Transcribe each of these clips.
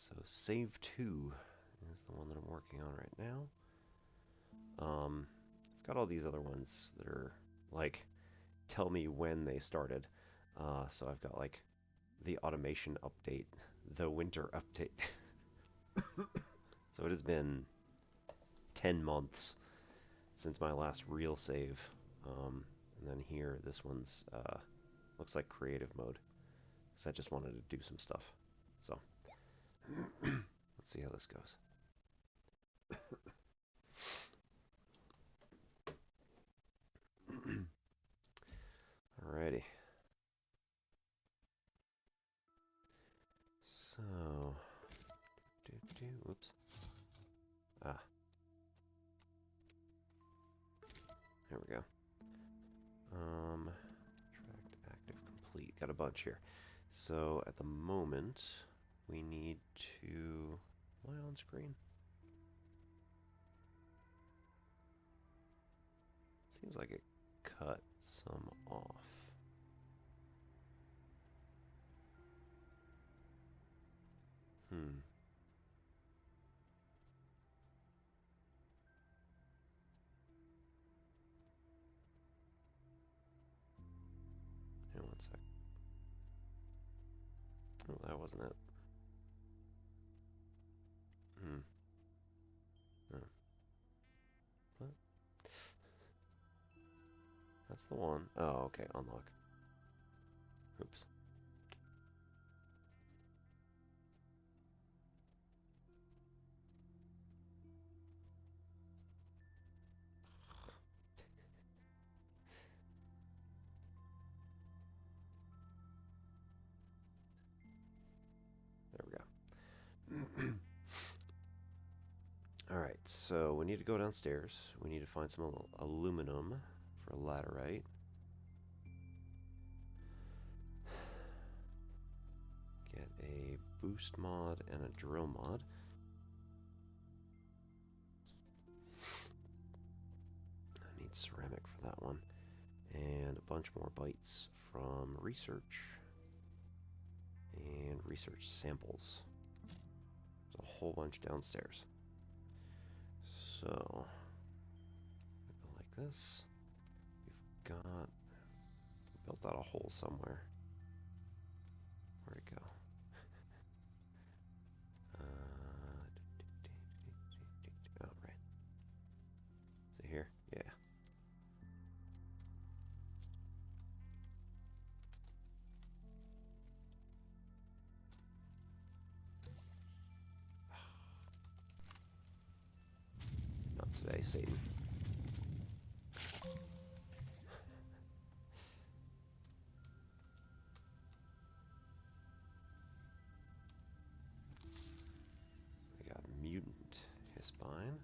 so save 2 is the one that I'm working on right now. I've got all these other ones that are like tell me when they started. So I've got like the automation update, the winter update. So it has been 10 months since my last real save. And then here, this one's looks like creative mode because I just wanted to do some stuff. So let's see how this goes. Alrighty. So, oops. Ah, there we go. Tracked active complete. Got a bunch here. So at the moment, we need to. Am I on screen? Seems like it cut some off. Hmm. Hang on one sec. Oh, that wasn't it. Hmm. Oh. What? That's the one. Oh, okay. Unlock. Oops. There we go. Alright, so we need to go downstairs. We need to find some aluminum for laterite. Get a boost mod and a drill mod. I need ceramic for that one. And a bunch more bytes from research. And research samples. There's a whole bunch downstairs. So, go like this. We've got built out a hole somewhere. Where'd it go? Oh, right. Is it here? Yeah. Not today, Satan. We got mutant hispine.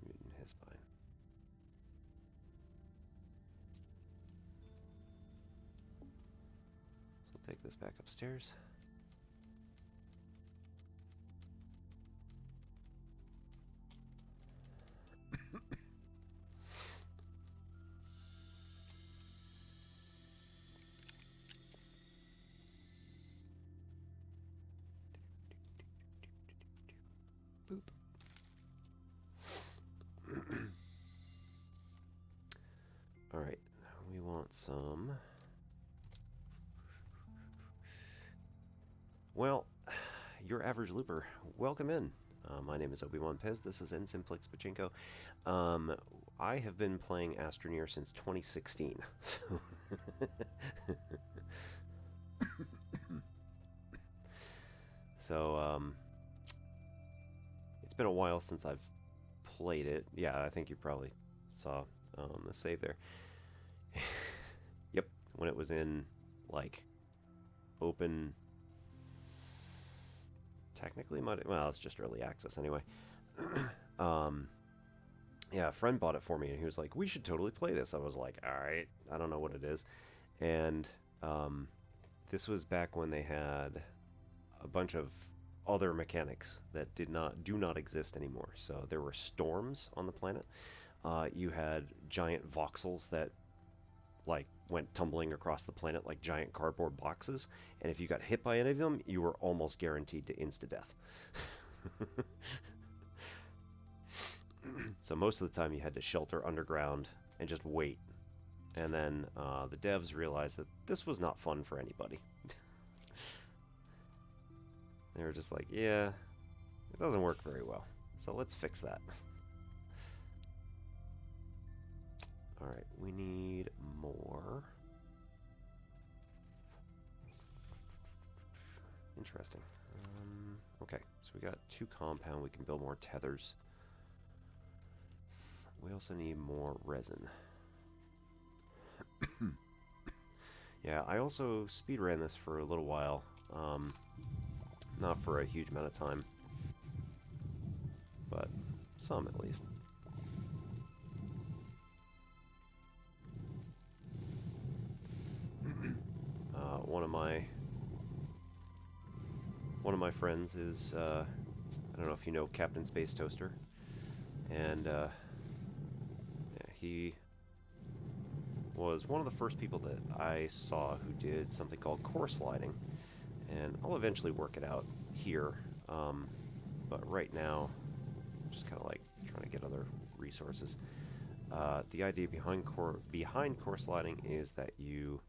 Mutant hispine. So I'll take this back upstairs. Boop. Alright, we want some. Well, your average looper, welcome in. My name is Obi-Wan Pez. This is Ensimplix Pachinko. I have been playing Astroneer since 2016. So, it's been a while since I've played it. Yeah, I think you probably saw the save there. Yep, when it was in, like, open... Technically, well, it's just early access anyway. Yeah, a friend bought it for me, and he was like, "We should totally play this." I was like, "All right, I don't know what it is," and this was back when they had a bunch of other mechanics that do not exist anymore. So there were storms on the planet. You had giant voxels that like went tumbling across the planet like giant cardboard boxes, and if you got hit by any of them, you were almost guaranteed to insta-death. So most of the time you had to shelter underground and just wait. And then the devs realized that this was not fun for anybody. They were just like, yeah, it doesn't work very well. So let's fix that. Alright, we need more. Interesting. Okay, so we got 2 compound. We can build more tethers. We also need more resin. Yeah, I also speedran this for a little while. Not for a huge amount of time, but some at least. One of my friends is I don't know if you know Captain Space Toaster, and yeah, he was one of the first people that I saw who did something called core sliding, and I'll eventually work it out here, but right now I'm just kind of like trying to get other resources. The idea behind core sliding is that you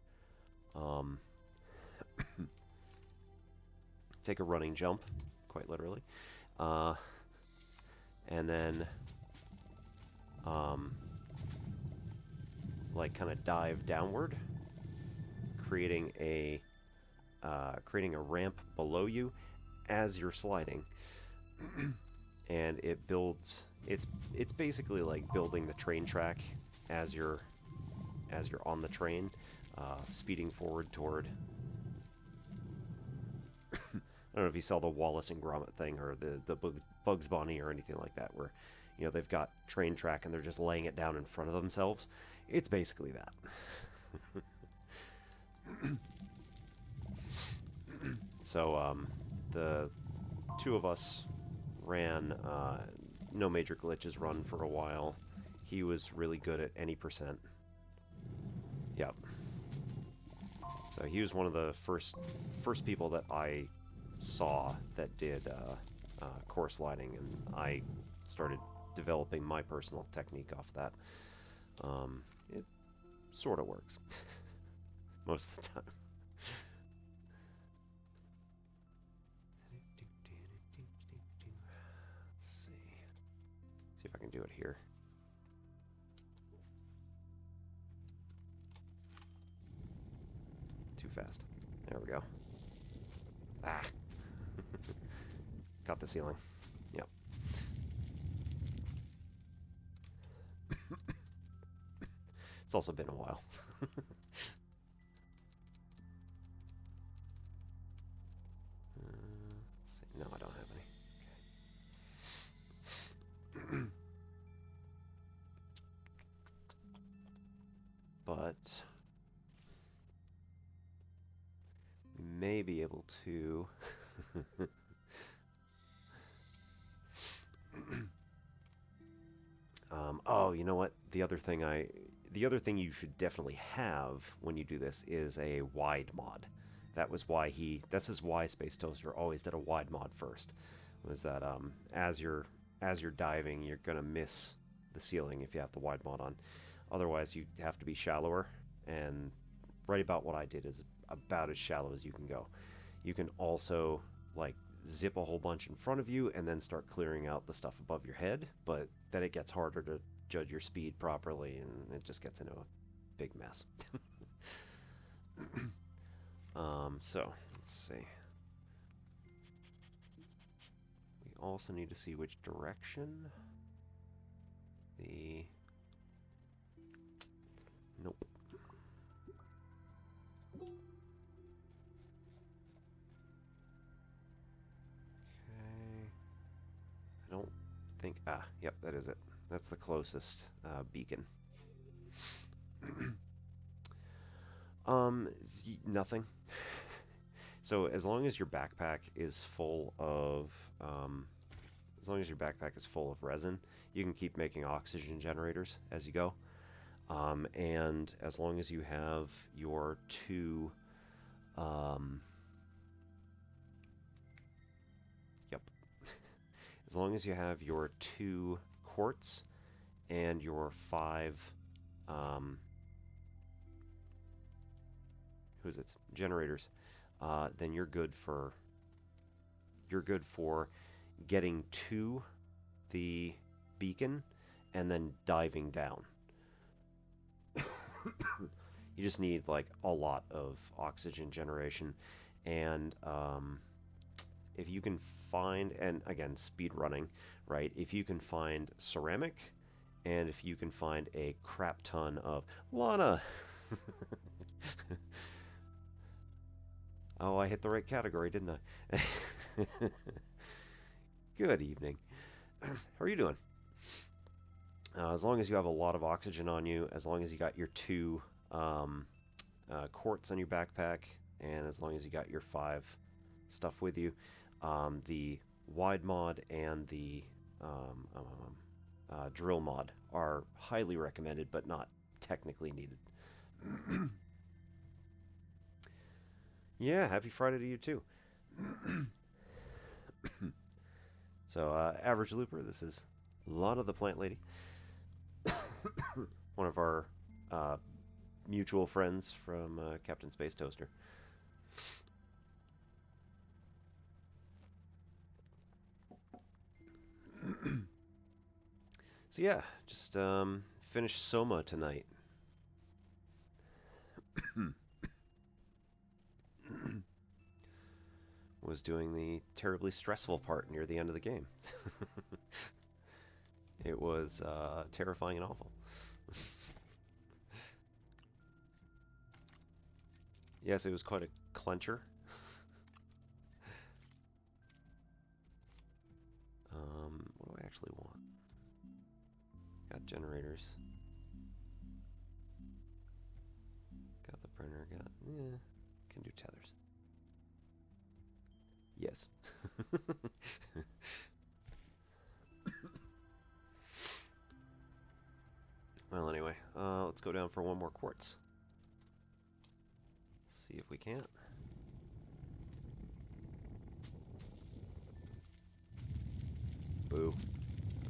take a running jump, quite literally, and then like kind of dive downward, creating a ramp below you as you're sliding. And it builds, it's basically like building the train track as you're on the train, speeding forward toward I don't know if you saw the Wallace and Gromit thing, or the Bugs Bunny or anything like that, where they've got train track and they're just laying it down in front of themselves. It's basically that. So the 2 of us ran no major glitches run for a while. He was really good at any percent. Yep. So he was one of the first people that I saw that did core sliding, and I started developing my personal technique off that. It sort of works most of the time. Let's see if I can do it here. Too fast. There we go. Ah. Got the ceiling. Yep. It's also been a while. Let's see. No, I don't have any. Okay. But we may be able to oh, you know what? The other thing you should definitely have when you do this is a wide mod. This is why Space Toaster always did a wide mod first. Was that as you're diving, you're gonna miss the ceiling if you have the wide mod on. Otherwise, you have to be shallower, and right about what I did is about as shallow as you can go. You can also like zip a whole bunch in front of you and then start clearing out the stuff above your head, but then it gets harder to judge your speed properly, and it just gets into a big mess. So let's see. We also need to see which direction the nope. Okay. I don't think. Yep, that is it. That's the closest beacon. Nothing. So as long as your backpack is full of resin, you can keep making oxygen generators as you go. And as long as you have your two, yep, as long as you have your 2 quartz and your 5, who's it, generators, then you're good for getting to the beacon and then diving down. You just need like a lot of oxygen generation, and if you can find, and again, speed running, right? If you can find ceramic, and if you can find a crap ton of Lana. Oh, I hit the right category, didn't I? Good evening. How are you doing? As long as you have a lot of oxygen on you, as long as you got your 2 quartz on your backpack, and as long as you got your 5 stuff with you, the wide mod and the drill mod are highly recommended, but not technically needed. Yeah, happy Friday to you too. So, Average Looper, this is Lana the Plant Lady. One of our mutual friends from Captain Space Toaster. So yeah, just finished Soma tonight. Was doing the terribly stressful part near the end of the game. It was terrifying and awful. Yes, it was quite a clencher. What do I actually want? Got generators. Got the printer. Got, yeah, can do tethers. Yes. Well, anyway, let's go down for one more quartz. See if we can't. Boo.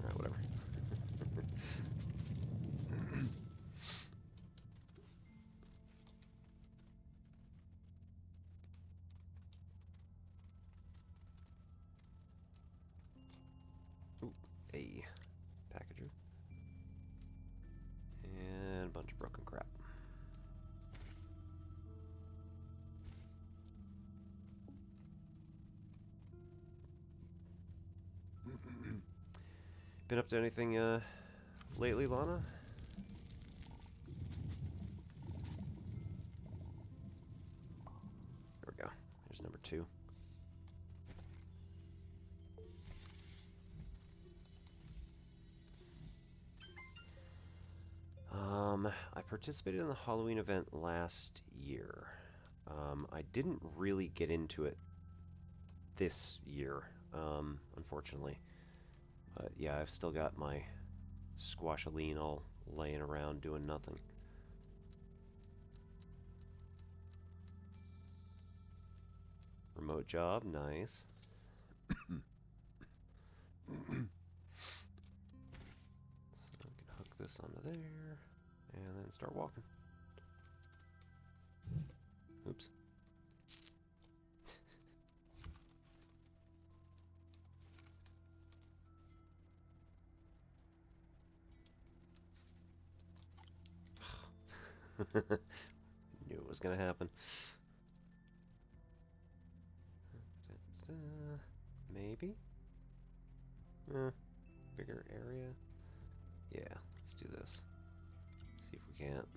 Alright, whatever. Ooh, a packager. And a bunch of broken crap. Been up to anything lately, Lana? There we go. There's number 2. I participated in the Halloween event last year. I didn't really get into it this year, unfortunately. But yeah, I've still got my squashaline all laying around doing nothing. Remote job, nice. So I can hook this onto there, and then start walking. Oops. Knew it was gonna happen. Maybe? Bigger area? Yeah, let's do this. See if we can't.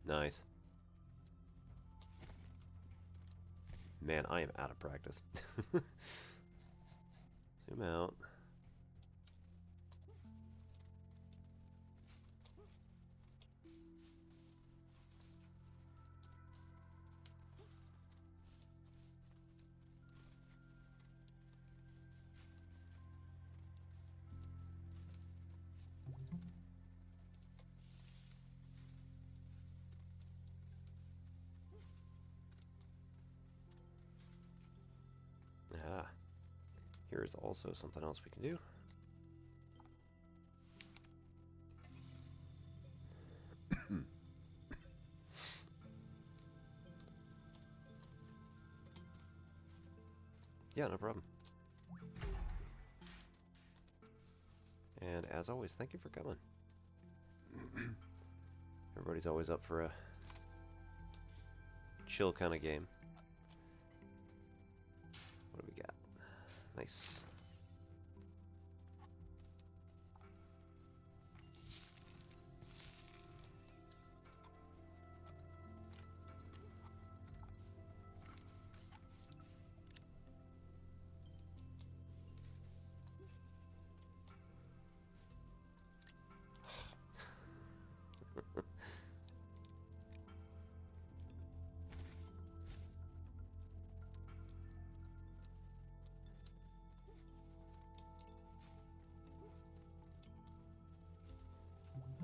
Nice. Man, I am out of practice. Zoom out. there is also something else we can do. Yeah, no problem. And as always, thank you for coming. Everybody's always up for a chill kind of game. What do we got? Nice.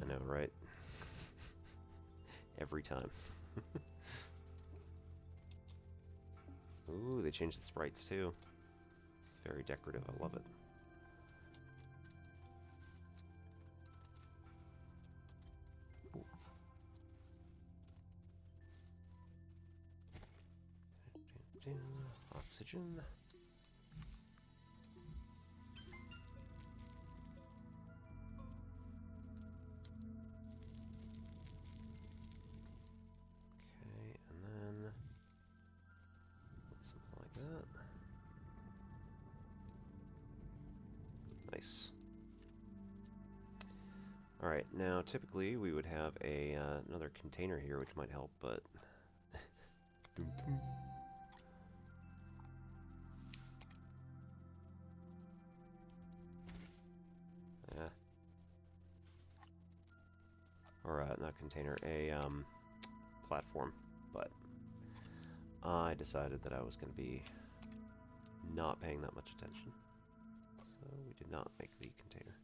I know, right? Every time. Ooh, they changed the sprites too. Very decorative, I love it. Oxygen. Okay, and then something like that. Nice. Alright, now typically we would have a another container here which might help, but yeah. Or not container, a platform, but I decided that I was going to be not paying that much attention, so we did not make the container.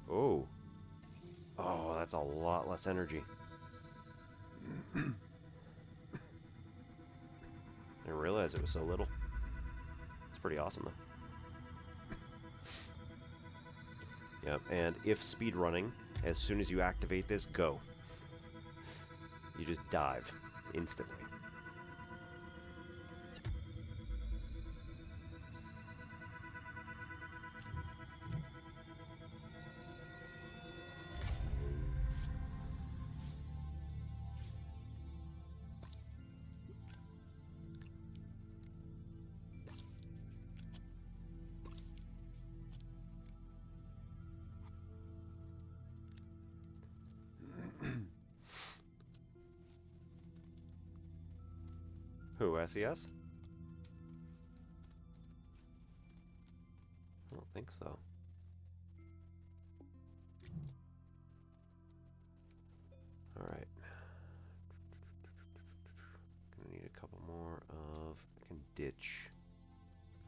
Oh. Oh, that's a lot less energy. I didn't realize it was so little. It's pretty awesome, though. Yep, and if speedrunning, as soon as you activate this, go. You just dive instantly. Who, SES? I don't think so. Alright. Gonna need a couple more of... I can ditch.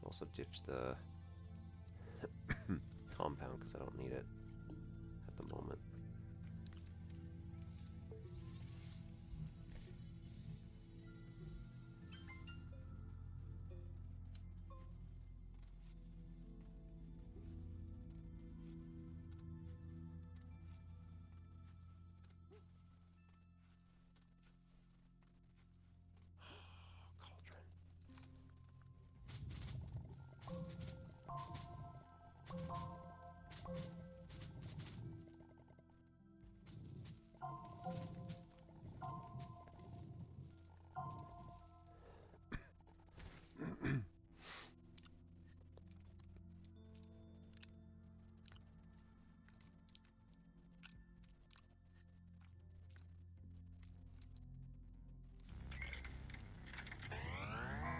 Also ditch the compound because I don't need it at the moment. Cauldron.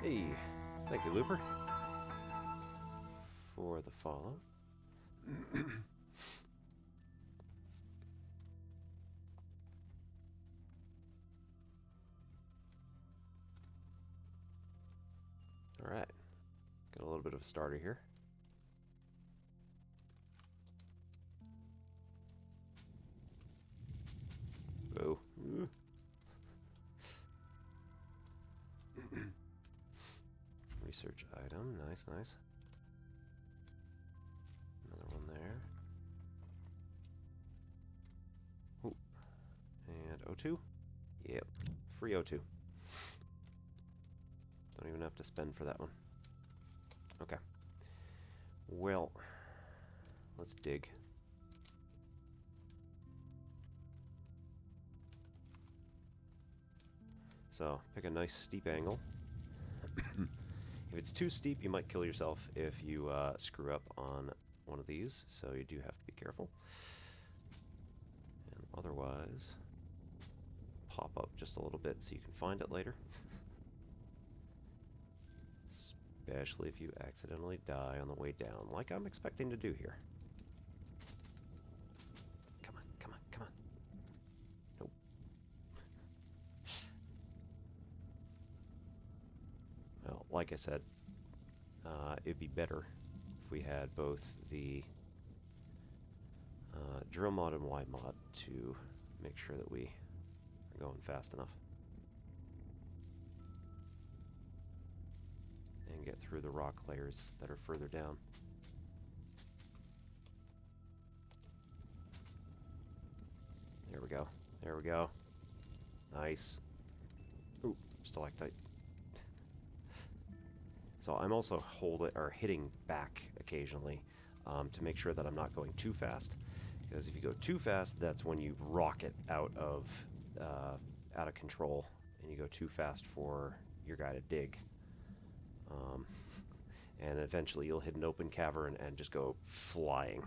Hey, thank you, Looper, for the follow. Alright, got a little bit of a starter here. Oh. research item. Nice, nice. Another one there. Ooh. And O2? Yep. Free O2. Don't even have to spend for that one. Okay. Well, let's dig. So, pick a nice steep angle. If it's too steep, you might kill yourself if you screw up on one of these, so you do have to be careful. And otherwise, pop up just a little bit so you can find it later. Especially if you accidentally die on the way down, like I'm expecting to do here. Come on, come on, come on. Nope. Well, like I said, it'd be better if we had both the drill mod and Y mod to make sure that we are going fast enough and get through the rock layers that are further down. There we go. There we go. Nice. Ooh, stalactite. So I'm also hitting back occasionally to make sure that I'm not going too fast. Because if you go too fast, that's when you rocket out of control, and you go too fast for your guy to dig. And eventually you'll hit an open cavern and just go flying.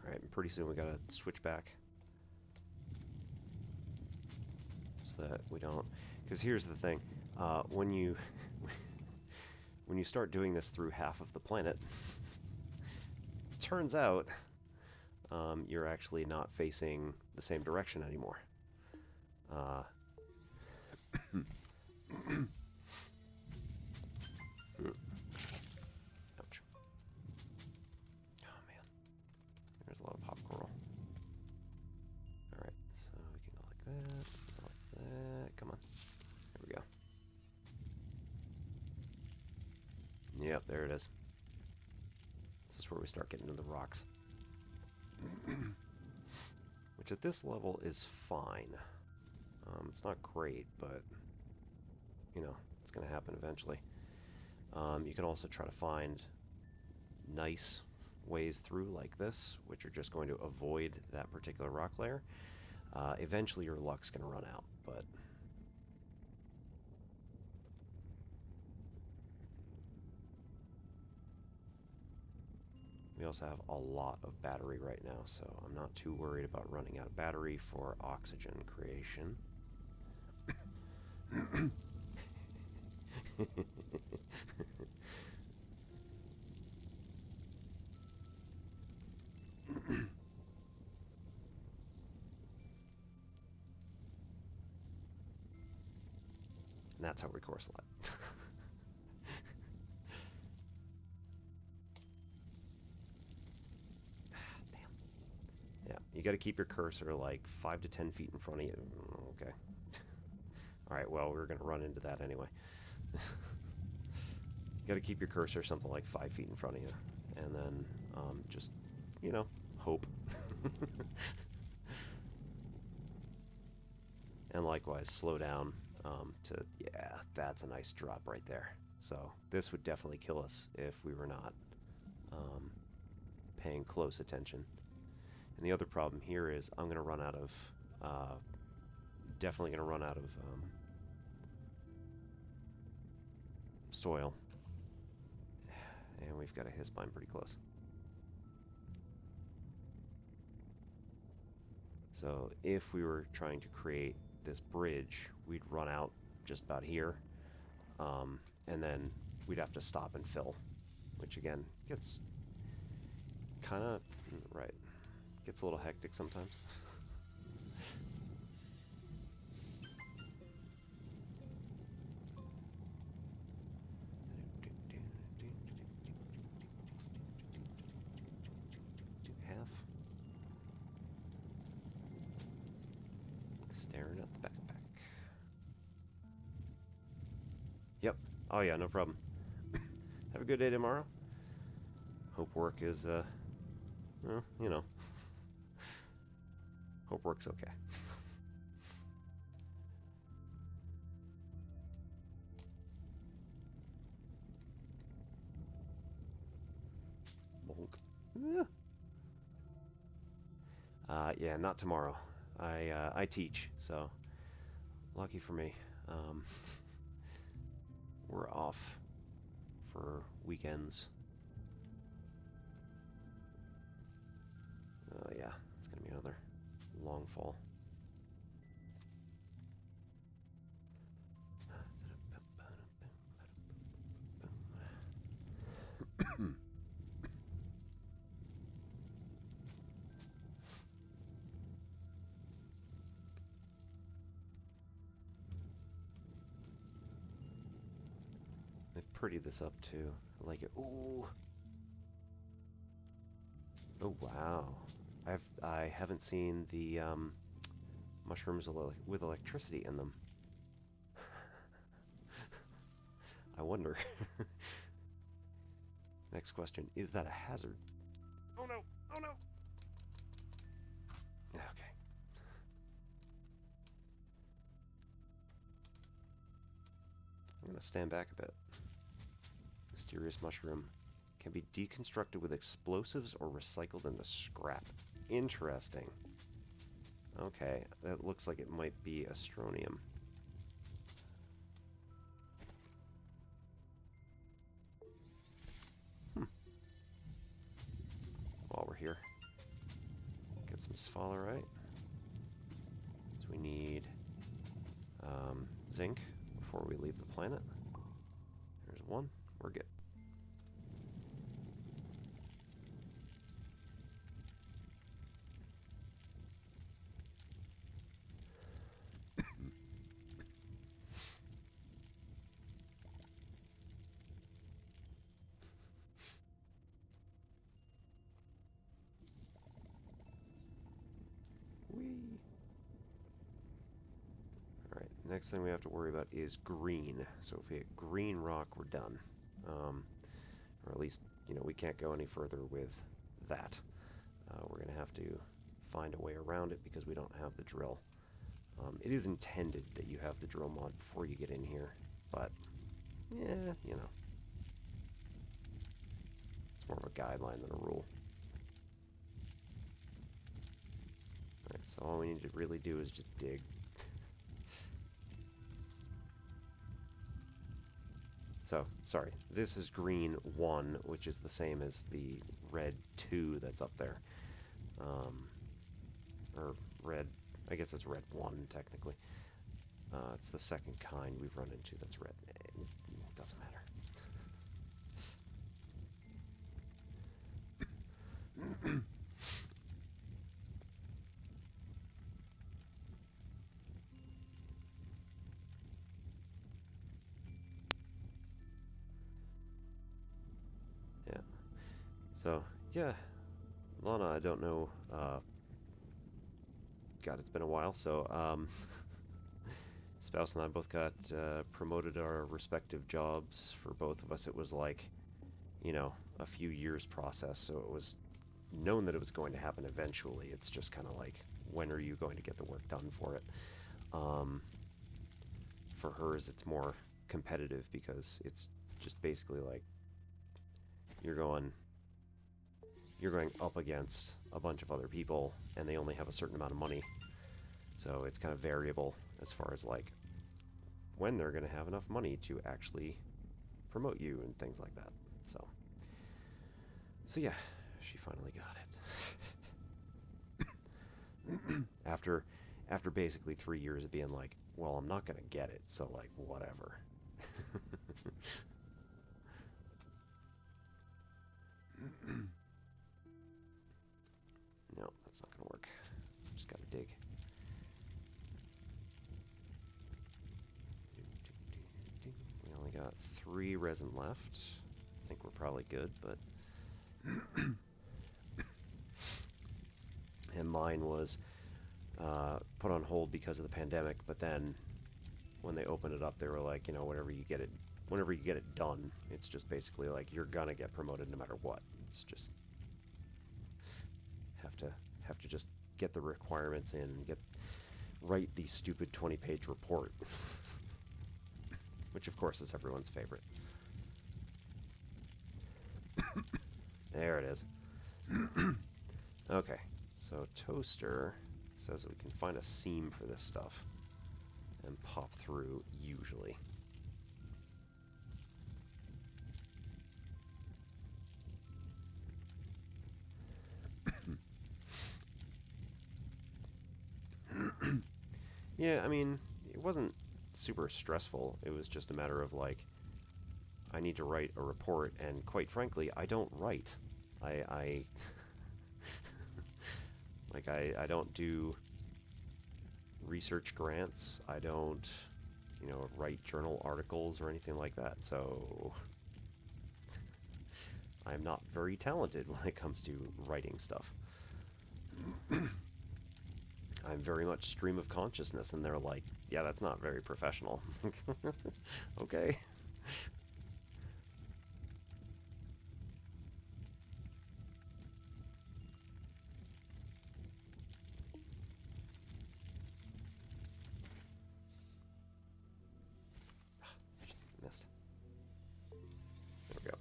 Alright, and pretty soon we gotta switch back. So that we don't... Because here's the thing. When you start doing this through half of the planet, turns out you're actually not facing the same direction anymore. Ouch. Oh man. There's a lot of pop coral. Alright, so we can go like that, like that. Come on. There we go. Yep, there it is. This is where we start getting into the rocks. Which at this level is fine. It's not great, but you know, it's going to happen eventually. You can also try to find nice ways through like this, which are just going to avoid that particular rock layer. Eventually your luck's going to run out, but we also have a lot of battery right now, so I'm not too worried about running out of battery for oxygen creation. And that's how we course lot. Damn. Yeah, you got to keep your cursor like 5 to 10 feet in front of you. Okay. Alright, well, we're going to run into that anyway. You got to keep your cursor something like 5 feet in front of you. And then just, you know, hope. And likewise, slow down to, yeah, that's a nice drop right there. So this would definitely kill us if we were not paying close attention. And the other problem here is I'm going to run out of, definitely going to run out of soil. And we've got a hiss-bind pretty close. So if we were trying to create this bridge, we'd run out just about here, and then we'd have to stop and fill, which again gets kind of gets a little hectic sometimes. Staring at the backpack. Yep. Oh yeah, no problem. Have a good day tomorrow. Hope work is, well, you know, hope work's okay. Bonk. Yeah, not tomorrow. I teach, so lucky for me. Um, we're off for weekends. Oh yeah, it's gonna be another long fall. They've prettied this up too. I like it. Ooh. Oh wow. I haven't seen the mushrooms with electricity in them. I wonder. Next question, is that a hazard? Oh no! Oh no! Okay. I'm gonna stand back a bit. Mysterious mushroom can be deconstructed with explosives or recycled into scrap. Interesting. Okay, that looks like it might be Astronium. While we're here, get some sphalerite. So we need zinc before we leave the planet. There's one. We're good. Whee! Alright, next thing we have to worry about is green. So if we hit green rock, we're done. Or at least, you know, we can't go any further with that. We're going to have to find a way around it because we don't have the drill. It is intended that you have the drill mod before you get in here, but, yeah, you know. It's more of a guideline than a rule. Alright, so all we need to really do is just dig. So, sorry, this is green 1, which is the same as the red 2 that's up there. Or red, I guess it's red 1, technically. It's the second kind we've run into that's red. It doesn't matter. Yeah. So, yeah. Lana, I don't know. God, it's been a while. So, Spouse and I both got promoted our respective jobs. For both of us, it was like, you know, a few years process. So it was known that it was going to happen eventually. It's just kind of like, when are you going to get the work done for it? For hers, it's more competitive because it's just basically like you're going up against a bunch of other people and they only have a certain amount of money, so it's kind of variable as far as like when they're going to have enough money to actually promote you and things like that. So yeah, she finally got it. After basically 3 years of being like, well, I'm not going to get it, so like whatever. No, that's not gonna work. Just gotta dig. We only got 3 resin left. I think we're probably good, but... And mine was put on hold because of the pandemic, but then when they opened it up, they were like, you know, whenever you get it done, it's just basically like you're gonna get promoted no matter what. It's just have to have to just get the requirements in and write the stupid 20-page report, which of course is everyone's favorite. There it is. Okay, so Toaster says that we can find a seam for this stuff and pop through usually. Yeah, I mean, it wasn't super stressful. It was just a matter of like, I need to write a report, and quite frankly, I don't write. I like I don't do research grants. I don't, you know, write journal articles or anything like that. So I'm not very talented when it comes to writing stuff. I'm very much stream of consciousness, and they're like, yeah, that's not very professional. Okay. Missed. There we go.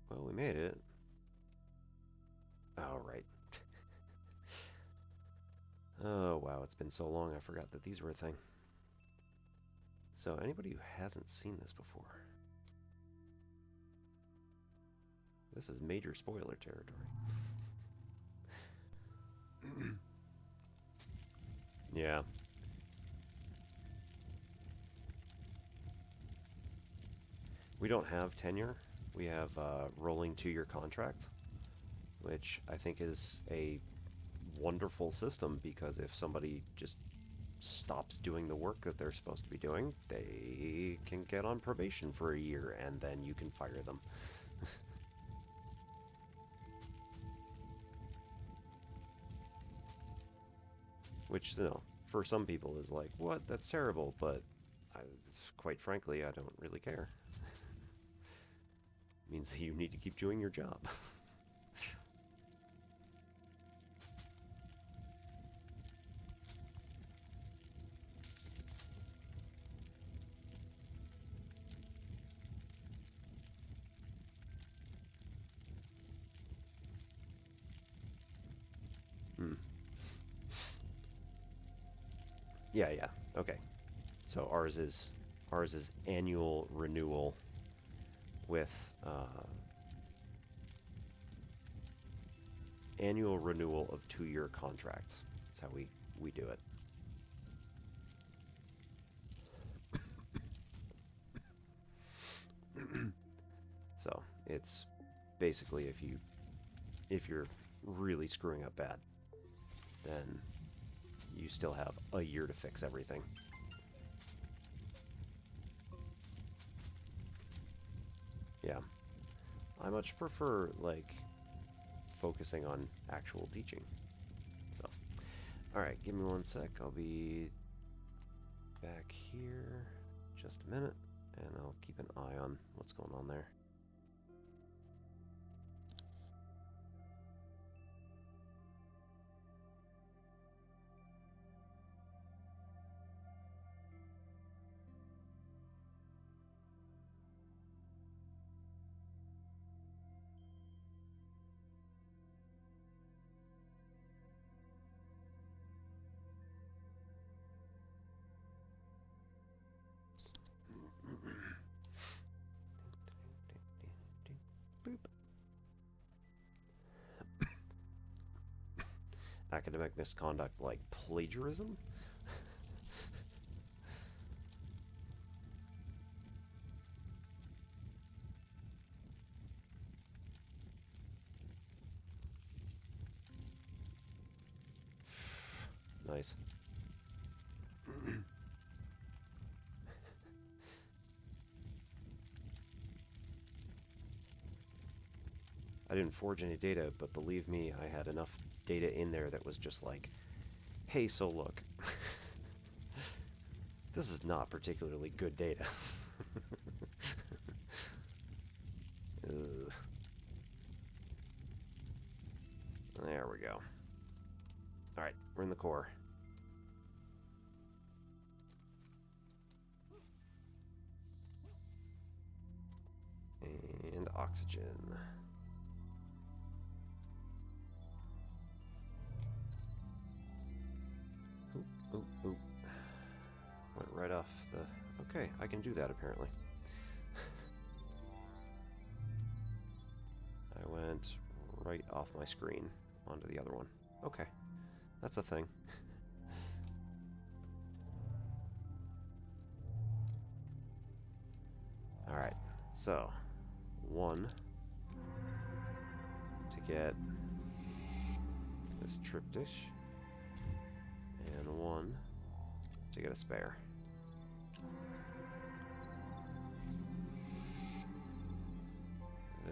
Well, we made it. Oh, right. Oh, wow, it's been so long I forgot that these were a thing. So, anybody who hasn't seen this before, this is major spoiler territory. Yeah. We don't have tenure. We have rolling 2-year contracts, which I think is a wonderful system because if somebody just stops doing the work that they're supposed to be doing, they can get on probation for a year and then you can fire them. Which, you know, for some people is like, what? That's terrible, but I, quite frankly, I don't really care. It means that you need to keep doing your job. Hmm. Yeah, yeah. Okay. So ours is annual renewal with annual renewal of 2-year contracts. That's how we do it. So it's basically if you're really screwing up bad, then you still have a year to fix everything. Yeah. I much prefer like focusing on actual teaching. So, all right, give me one sec. I'll be back here just a minute, and I'll keep an eye on what's going on there. Boop. Academic misconduct like plagiarism? Nice. I didn't forge any data, but believe me, I had enough data in there that was just like, hey, so look, this is not particularly good data. There we go. Alright, we're in the core. And oxygen. Oop, oop, oop. Went right off the... Okay, I can do that apparently. I went right off my screen onto the other one. Okay, that's a thing. Alright, so 1 to get this trip dish, and 1 to get a spare.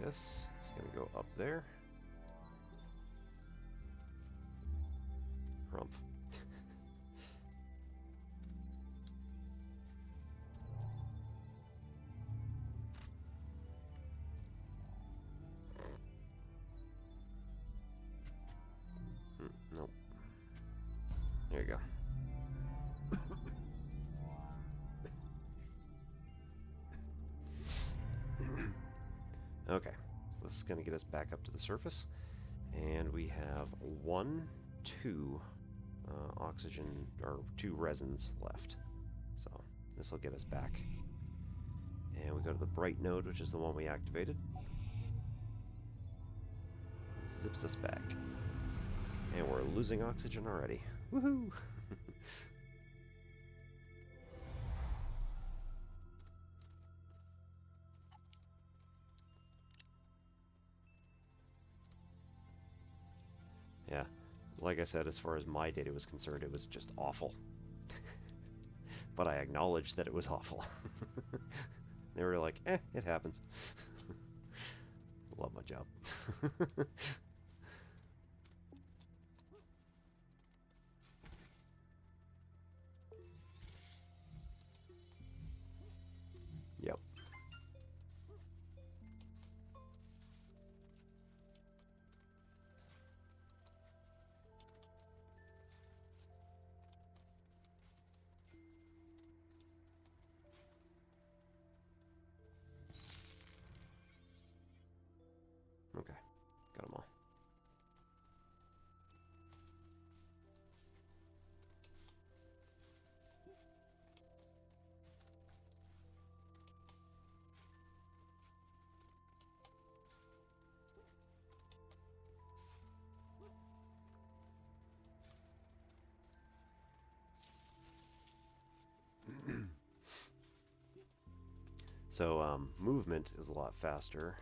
This is going to go up there. Rumph. Nope. There you go. Okay, so this is going to get us back up to the surface, and we have 2 oxygen, or 2 resins left. So this will get us back. And we go to the bright node, which is the one we activated. Zips us back. And we're losing oxygen already. Woohoo! Yeah, like I said, as far as my data was concerned, it was just awful. But I acknowledged that it was awful. They were like, eh, it happens. Love my job. Yep. Okay, got them all. So movement is a lot faster,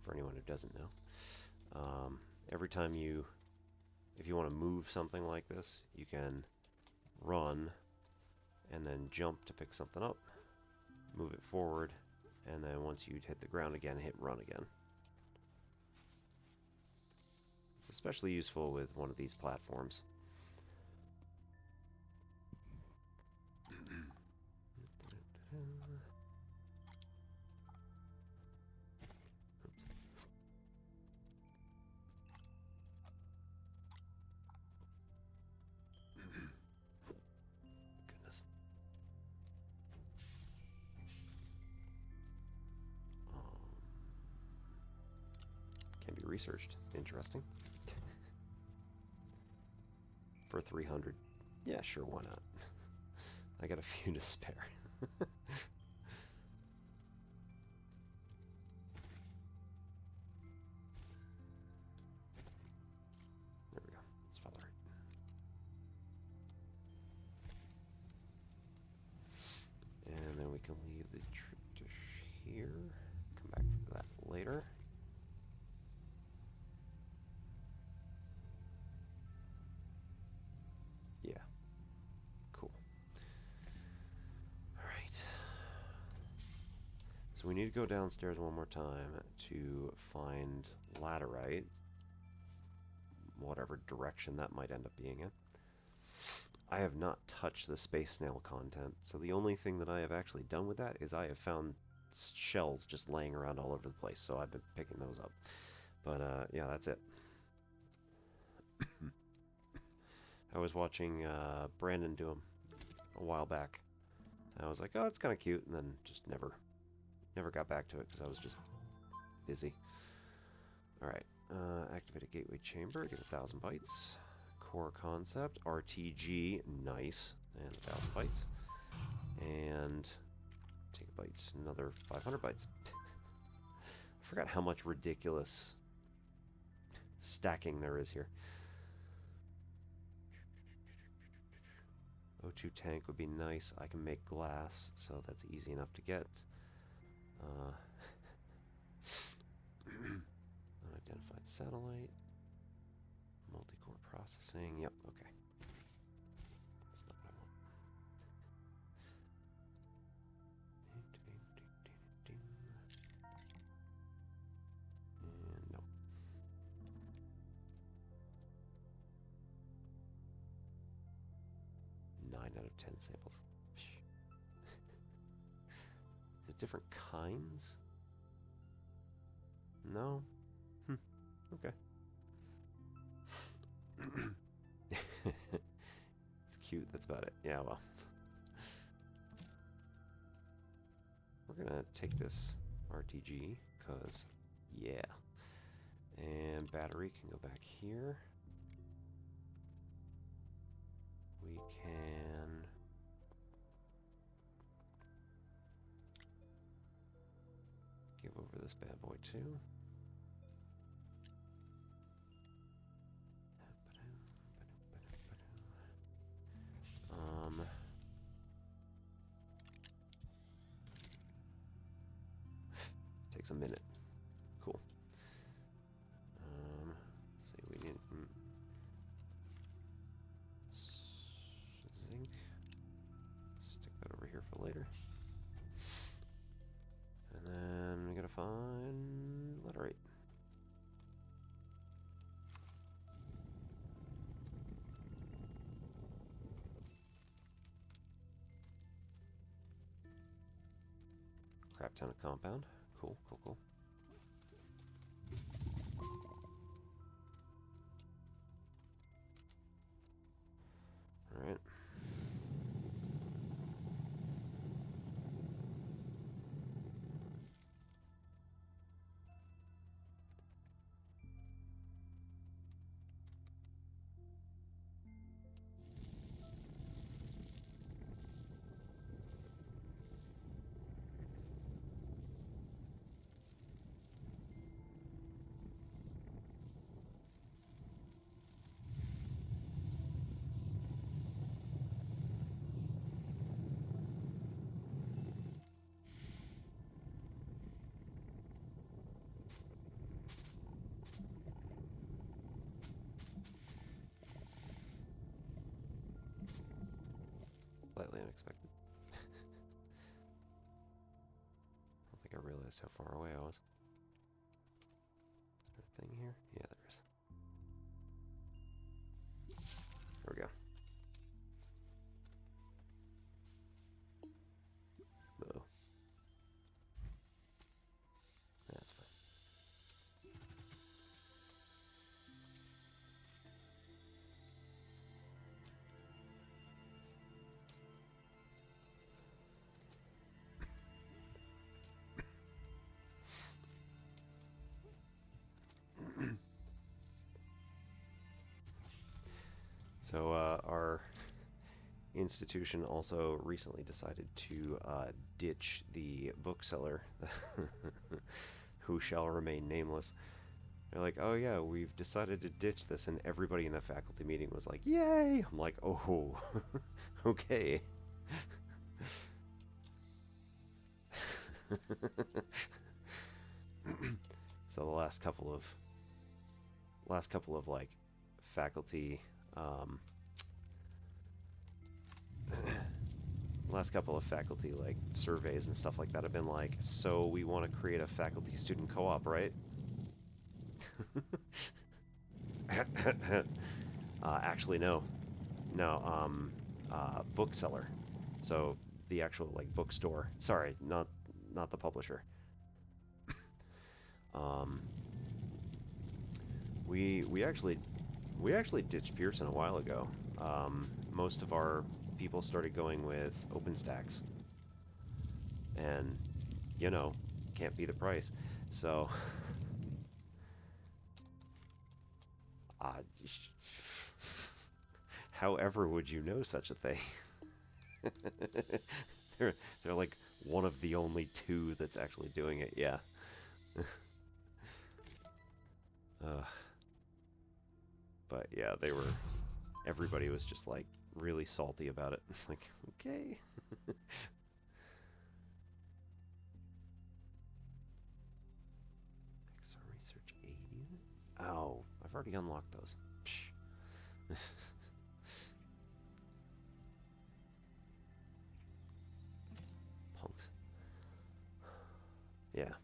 for anyone who doesn't know. Every time if you want to move something like this, you can run and then jump to pick something up, move it forward, and then once you hit the ground again, hit run again. It's especially useful with one of these platforms. Goodness. Can be researched. Interesting. For 300. Yeah, sure, why not? I got a few to spare. There we go. Let's follow it. And then we can leave the trip dish here. Come back for that later. Yeah. Cool. Alright. So we need to go downstairs one more time to find laterite, whatever direction that might end up being in. I have not touched the space snail content, so the only thing that I have actually done with that is I have found shells just laying around all over the place, so I've been picking those up. But yeah, that's it. I was watching Brandon do them a while back. I was like, oh, it's kind of cute, and then just never got back to it because I was just busy. Alright, activate a gateway chamber, get 1,000 bytes. Core concept, RTG, nice, and 1,000 bytes. And take a bite, another 500 bytes. I forgot how much ridiculous stacking there is here. O2 tank would be nice. I can make glass, so that's easy enough to get. Unidentified satellite. Multi-core processing. Yep, okay. That's not what I want. And no. 9 out of 10 samples. Is it different kinds? No? Okay. It's cute, that's about it. Yeah, well. We're gonna take this RTG, because, yeah. And battery can go back here. We can... give over this bad boy too. Takes a minute. Cool. Let's see, we need zinc. Stick that over here for later. And then we gotta find laterite. Crap ton of compound. Cool, cool, cool. Alright. Slightly unexpected. I don't think I realized how far away I was. Is there a thing here? Yeah, there is. There we go. Uh-oh. That's fine. So our institution also recently decided to ditch the bookseller who shall remain nameless. They're like, oh yeah, we've decided to ditch this, and everybody in the faculty meeting was like, yay! I'm like, oh, okay. So the last couple of like faculty last couple of faculty like surveys and stuff like that have been like, so we want to create a faculty student co-op, right? Actually, no. No, bookseller. So the actual like bookstore. Sorry, not the publisher. Um, we actually ditched Pearson a while ago. Most of our people started going with OpenStax, and you know, can't be the price. So, uh, however would you know such a thing? they're like one of the only two that's actually doing it. Yeah. uh, but yeah, everybody was just like really salty about it. Like, okay. EXO Research 80. Oh, I've already unlocked those. Psh. Punks. Yeah.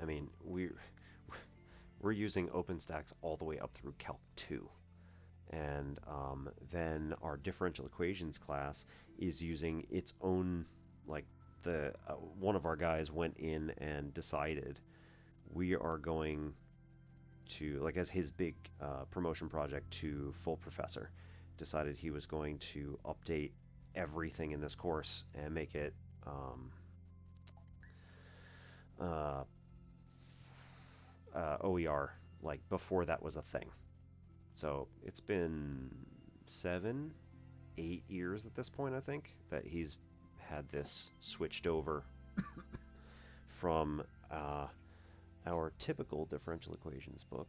I mean, we're using OpenStax all the way up through Calc 2. And then our differential equations class is using its own, like, one of our guys went in and decided we are going to, like, as his big promotion project to full professor, decided he was going to update everything in this course and make it um, uh, OER, like before that was a thing. So it's been 7, 8 years at this point, I think, that he's had this switched over from our typical differential equations book,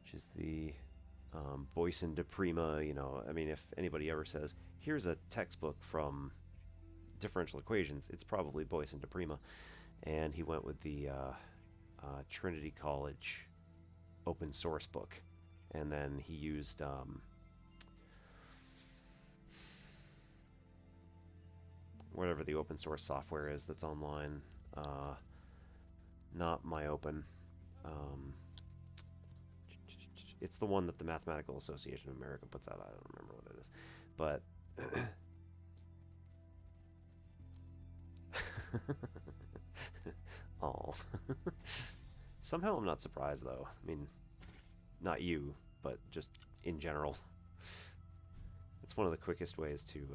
which is the Boyson de Prima. You know, I mean, if anybody ever says, here's a textbook from differential equations, it's probably Boyson de Prima. And he went with the Trinity College open source book. And then he used whatever the open source software is that's online. Not MyOpen. Um, it's the one that the Mathematical Association of America puts out. I don't remember what it is. But oh. Somehow I'm not surprised though. I mean, not you, but just in general. It's one of the quickest ways to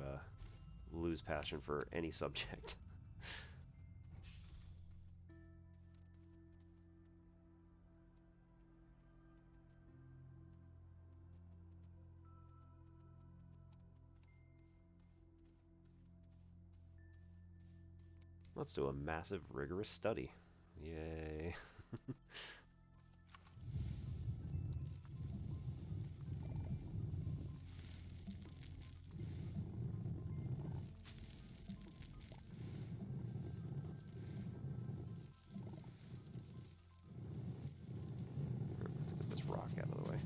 lose passion for any subject. Let's do a massive, rigorous study. Yay. Let's get this rock out of the way.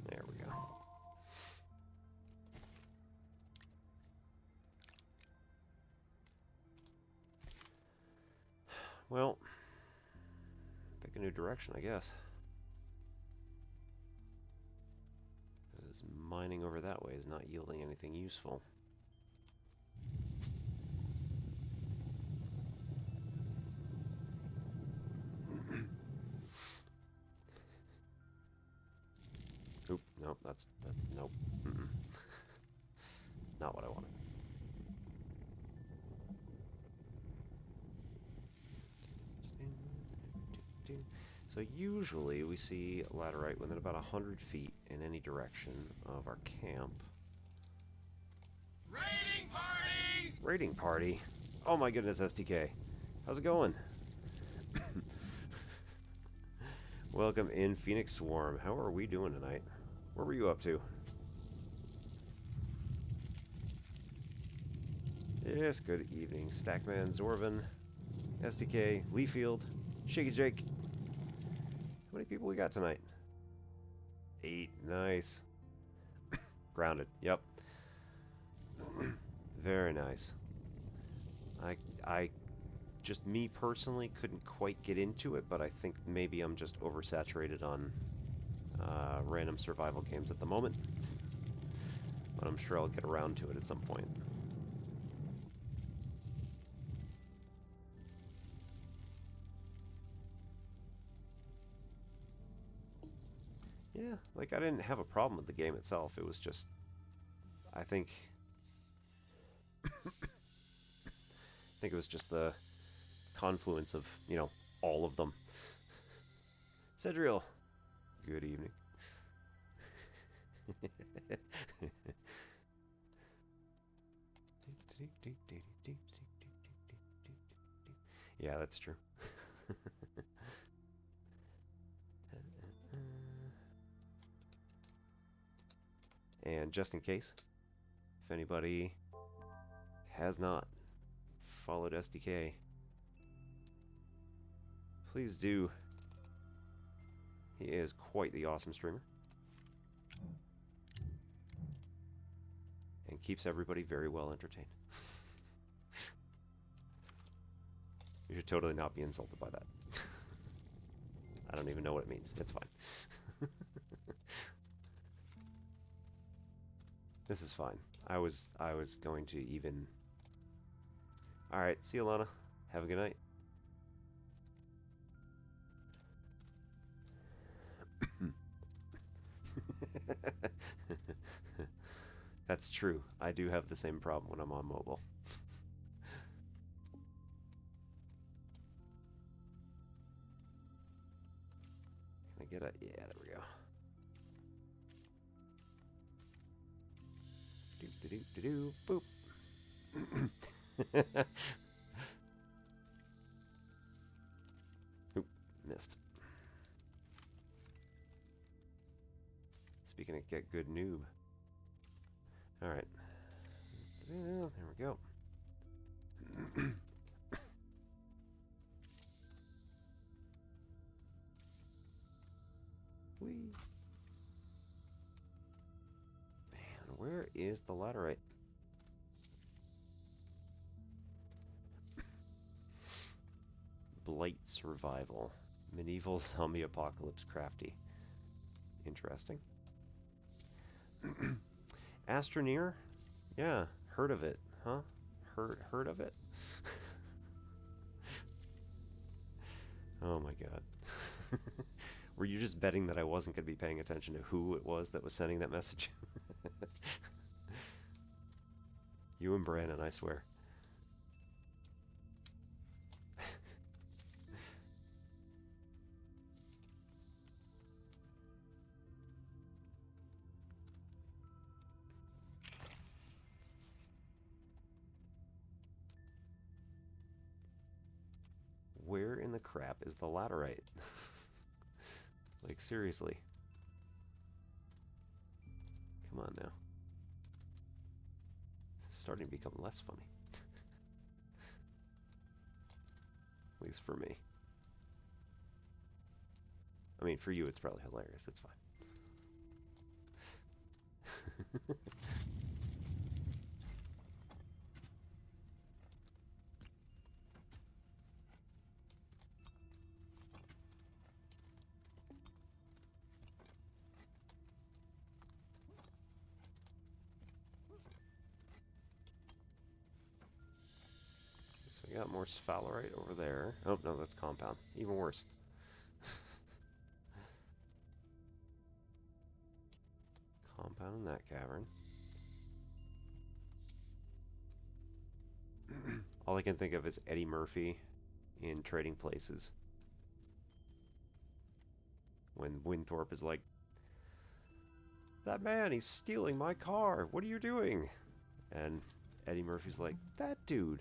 There we go. Well, pick a new direction, I guess. Because mining over that way is not yielding anything useful. Oop, nope, that's nope. Mm-mm. Not what I wanted. So usually we see laterite within about 100 feet in any direction of our camp. Raiding party! Raiding party? Oh my goodness, SDK. How's it going? Welcome in, Phoenix Swarm. How are we doing tonight? What were you up to? Yes, good evening. Stackman, Zorvin, SDK, Leafield, Shaky Jake. How many people we got tonight? 8. Nice. Grounded. Yep. Very nice. I just me personally couldn't quite get into it, but I think maybe I'm just oversaturated on random survival games at the moment. But I'm sure I'll get around to it at some point. Yeah, like I didn't have a problem with the game itself. It was just, I think it was just the confluence of, you know, all of them. Cedriel, good evening. Yeah, that's true. And just in case, if anybody has not followed SDK, please do. He is quite the awesome streamer. And keeps everybody very well entertained. You should totally not be insulted by that. I don't even know what it means. It's fine. This is fine. I was going to even... Alright, see you, Lana. Have a good night. That's true. I do have the same problem when I'm on mobile. Can I get a... Yeah, there we go. Do-do-do-do-do. Boop. Oop, missed. Speaking of get good noob. Alright. There we go. Whee. Man, where is the laterite? Blight survival. Medieval zombie apocalypse crafty. Interesting. Astroneer? Yeah, heard of it, huh? Heard of it? Oh my god. Were you just betting that I wasn't going to be paying attention to who it was that was sending that message? You and Brandon, I swear. Where in the crap is the laterite? Like, seriously. Come on now. This is starting to become less funny. At least for me. I mean, for you it's probably hilarious. It's fine. So we got more sphalerite over there. Oh, no, that's compound. Even worse. Compound in that cavern. All I can think of is Eddie Murphy in Trading Places. When Winthorpe is like, that man, he's stealing my car. What are you doing? And Eddie Murphy's like, that dude.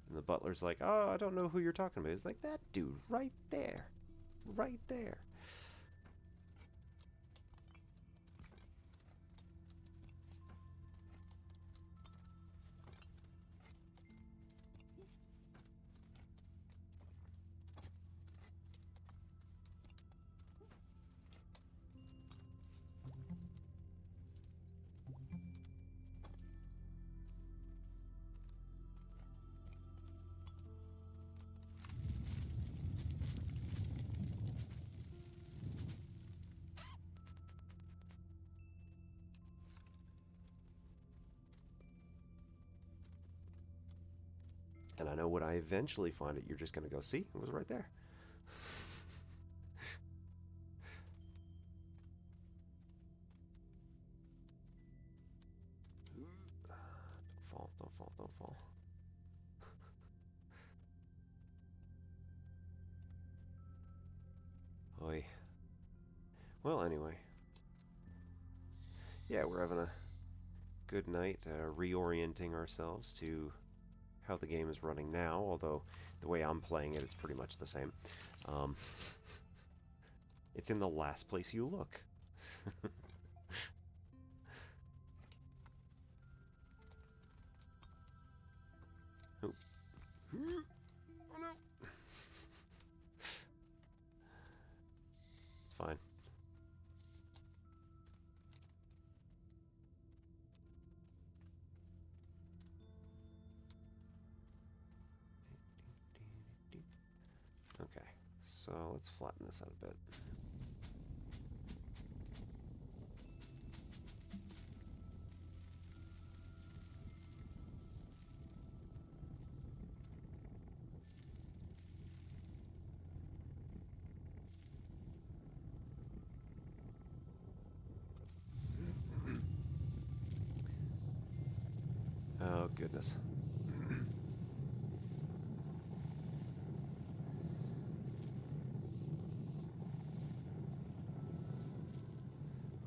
And the butler's like, oh, I don't know who you're talking about. He's like, that dude right there. Right there. And I know when I eventually find it, you're just going to go, see, it was right there. Don't fall, don't fall, don't fall. Oy. Well, anyway. Yeah, we're having a good night reorienting ourselves to how the game is running now, although the way I'm playing it, it's pretty much the same. Um, it's in the last place you look. Oh. Oh no! It's fine. Okay, so let's flatten this out a bit. Oh, goodness.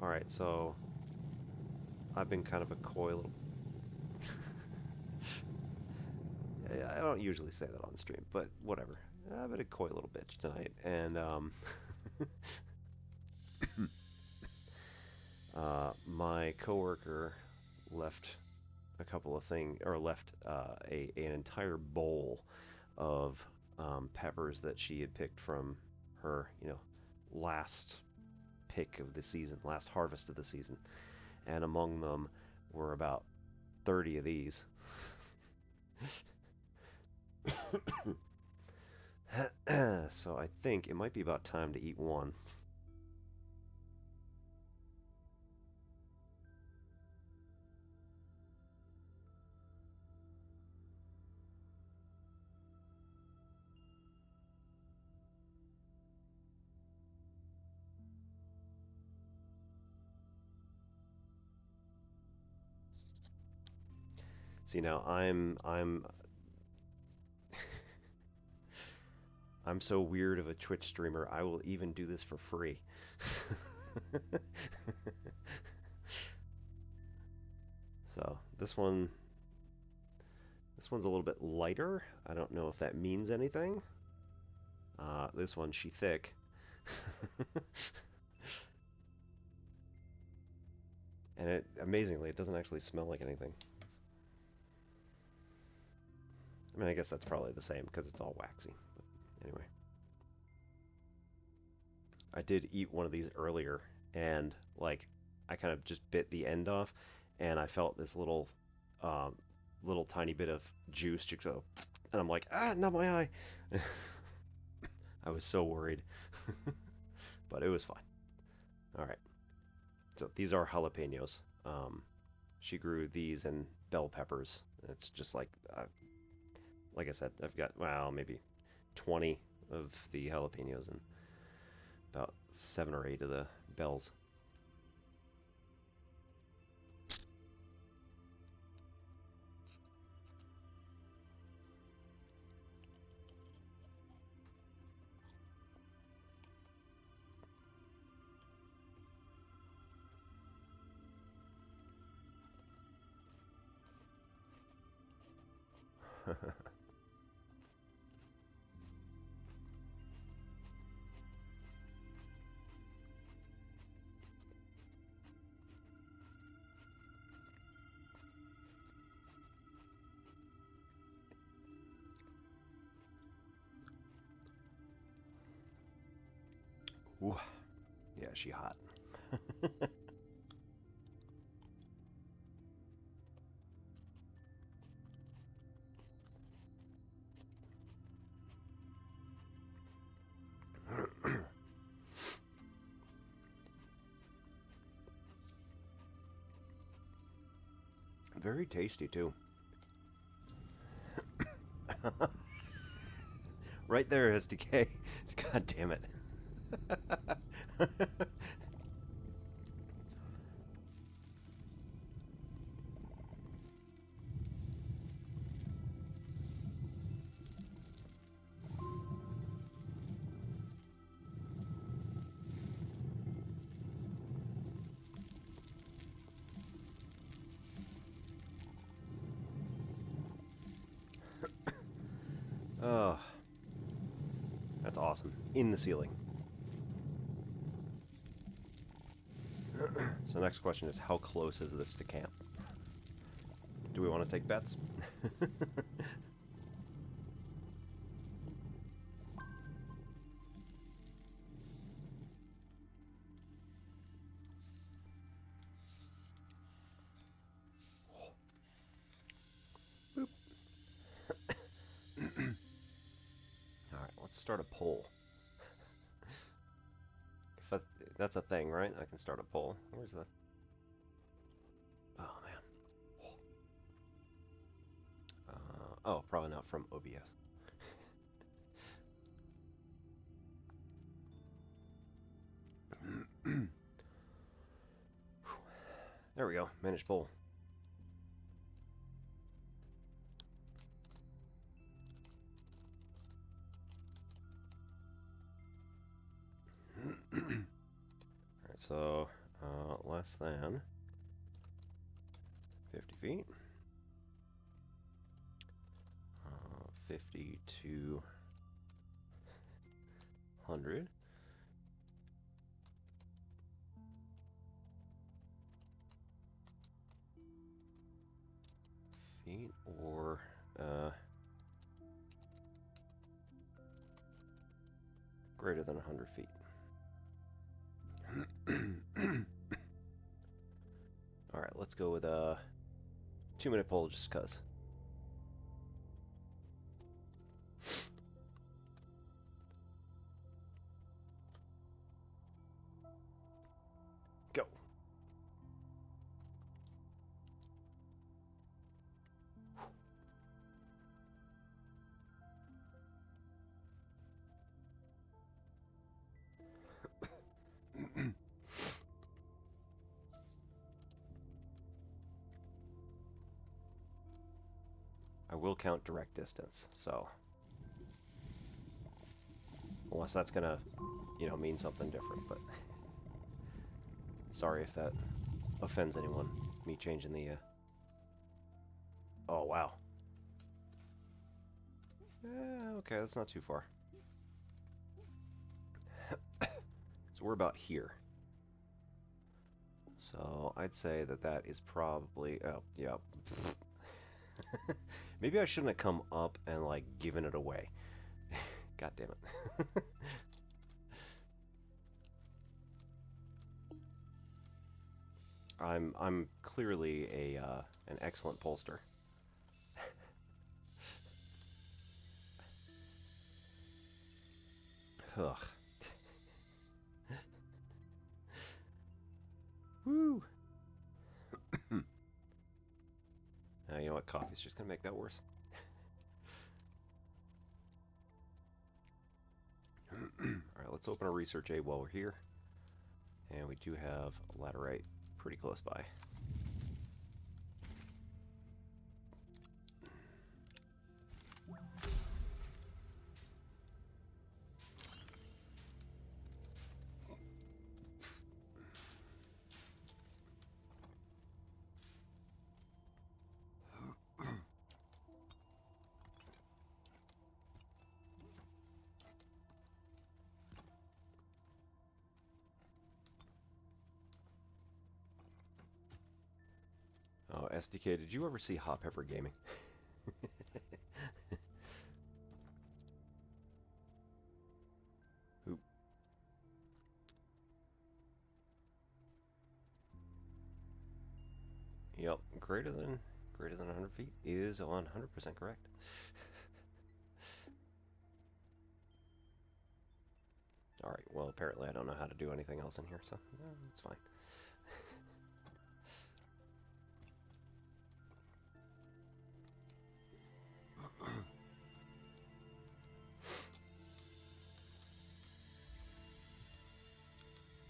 Alright, so I've been kind of a coy little... I don't usually say that on stream, but whatever. I've been a coy little bitch tonight, and my coworker left a couple of things, or left an entire bowl of peppers that she had picked from her, last pick of the season, last harvest of the season, and among them were about 30 of these. So I think it might be about time to eat one. See, now I'm so weird of a Twitch streamer, I will even do this for free. So this one's a little bit lighter. I don't know if that means anything. This one, she thick. And amazingly, it doesn't actually smell like anything. I mean, I guess that's probably the same because it's all waxy. But anyway. I did eat one of these earlier, and like I kind of just bit the end off, and I felt this um, little tiny bit of juice just go, and I'm like, ah, not my eye. I was so worried, but it was fine. All right, so these are jalapenos. She grew these and bell peppers. It's just like I said, I've got maybe 20 of the jalapenos and about 7 or 8 of the bells. Ooh, yeah, she hot. Very tasty too. Right there is decay. God damn it. Oh, that's awesome. In the ceiling. So next question is, how close is this to camp? Do we want to take bets? Boop. Alright, let's start a poll. If that's a thing, right? I can start a poll. Where's the... Oh, man. Oh, probably not from OBS. There we go. Manage poll. Alright, so less than 50 feet. 50 to 100. Feet or greater than 100 feet. Alright, let's go with a 2-minute poll just because. Go. I will count direct distance, so unless that's gonna, mean something different, but sorry if that offends anyone, me changing the, oh, wow. Okay, that's not too far. So we're about here. So I'd say that is probably, oh, yeah. Maybe I shouldn't have come up and, like, given it away. God damn it. I'm clearly an excellent pollster. Ugh. Woo. You know what? Coffee's just gonna make that worse. Alright, let's open a research aid while we're here. And we do have laterite pretty close by. Oh, SDK, did you ever see Hot Pepper Gaming? Oop. Yep, greater than 100 feet is 100% correct. Alright, well, apparently I don't know how to do anything else in here, so it's fine.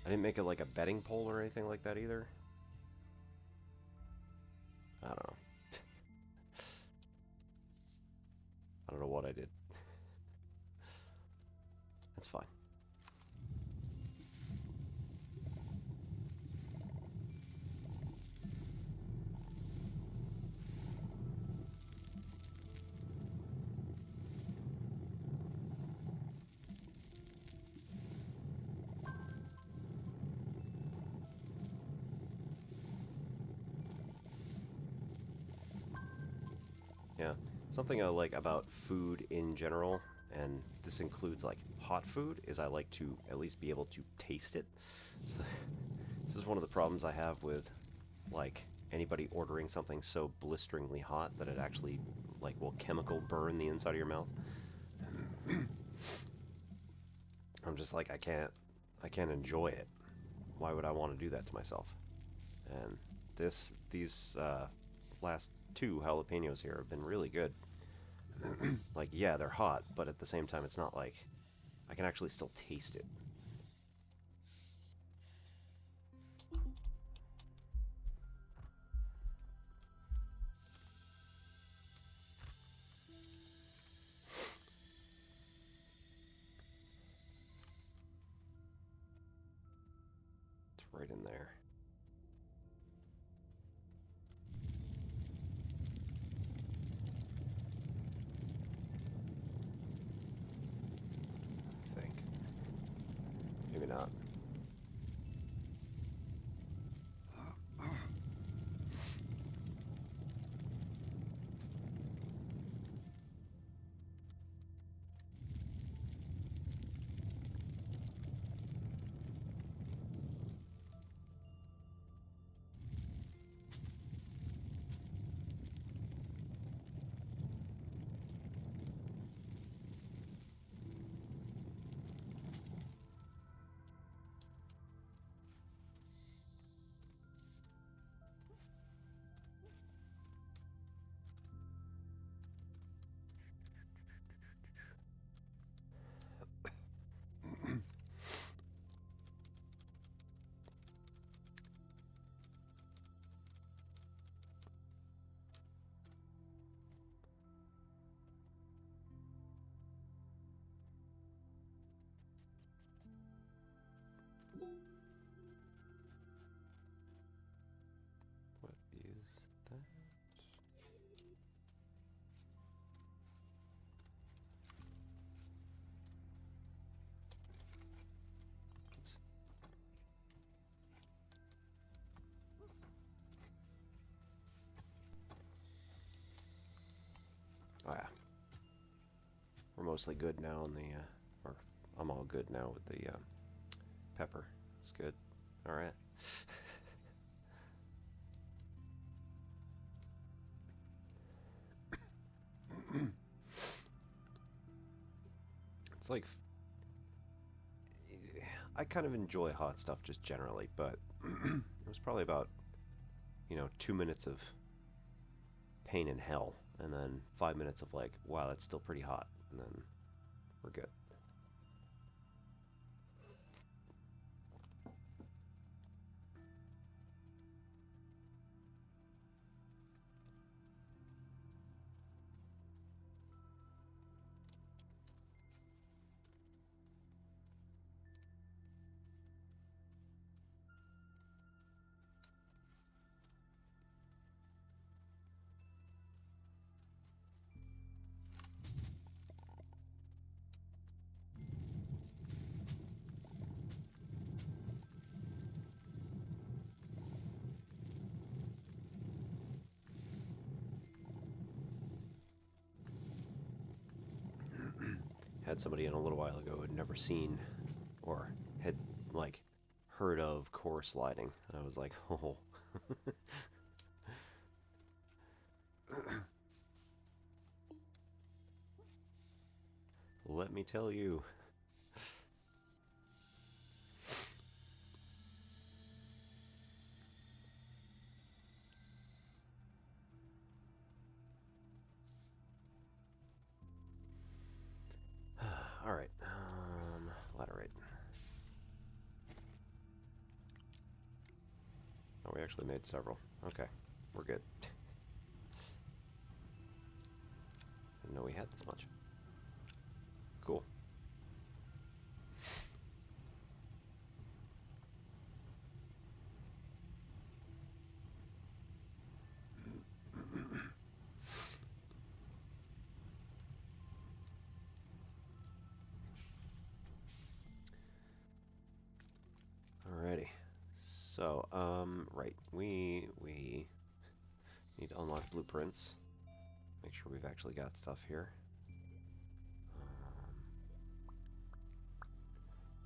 I didn't make it like a betting poll or anything like that either. I don't know. I don't know what I did. That's fine. Yeah. Something I like about food in general, and this includes like hot food, is I like to at least be able to taste it. So this is one of the problems I have with like anybody ordering something so blisteringly hot that it actually like will chemical burn the inside of your mouth. I'm just like I can't enjoy it. Why would I want to do that to myself? And these last two jalapenos here have been really good. Like, yeah, they're hot, but at the same time, it's not like I can actually still taste it. It's right in there. I think. Maybe not. What is that? Oops. Oh yeah. We're mostly good now on the, or I'm all good now with the pepper. It's good. All right. It's like I kind of enjoy hot stuff just generally, but it was probably about 2 minutes of pain in hell, and then 5 minutes of like, wow, that's still pretty hot, and then we're good. Had somebody in a little while ago who had never seen or had like heard of core sliding. I was like, oh. Let me tell you. All right, laterite. Oh, we actually made several. Okay, we're good. Didn't know we had this much. Cool. Alrighty. So, right, we need to unlock blueprints. Make sure we've actually got stuff here.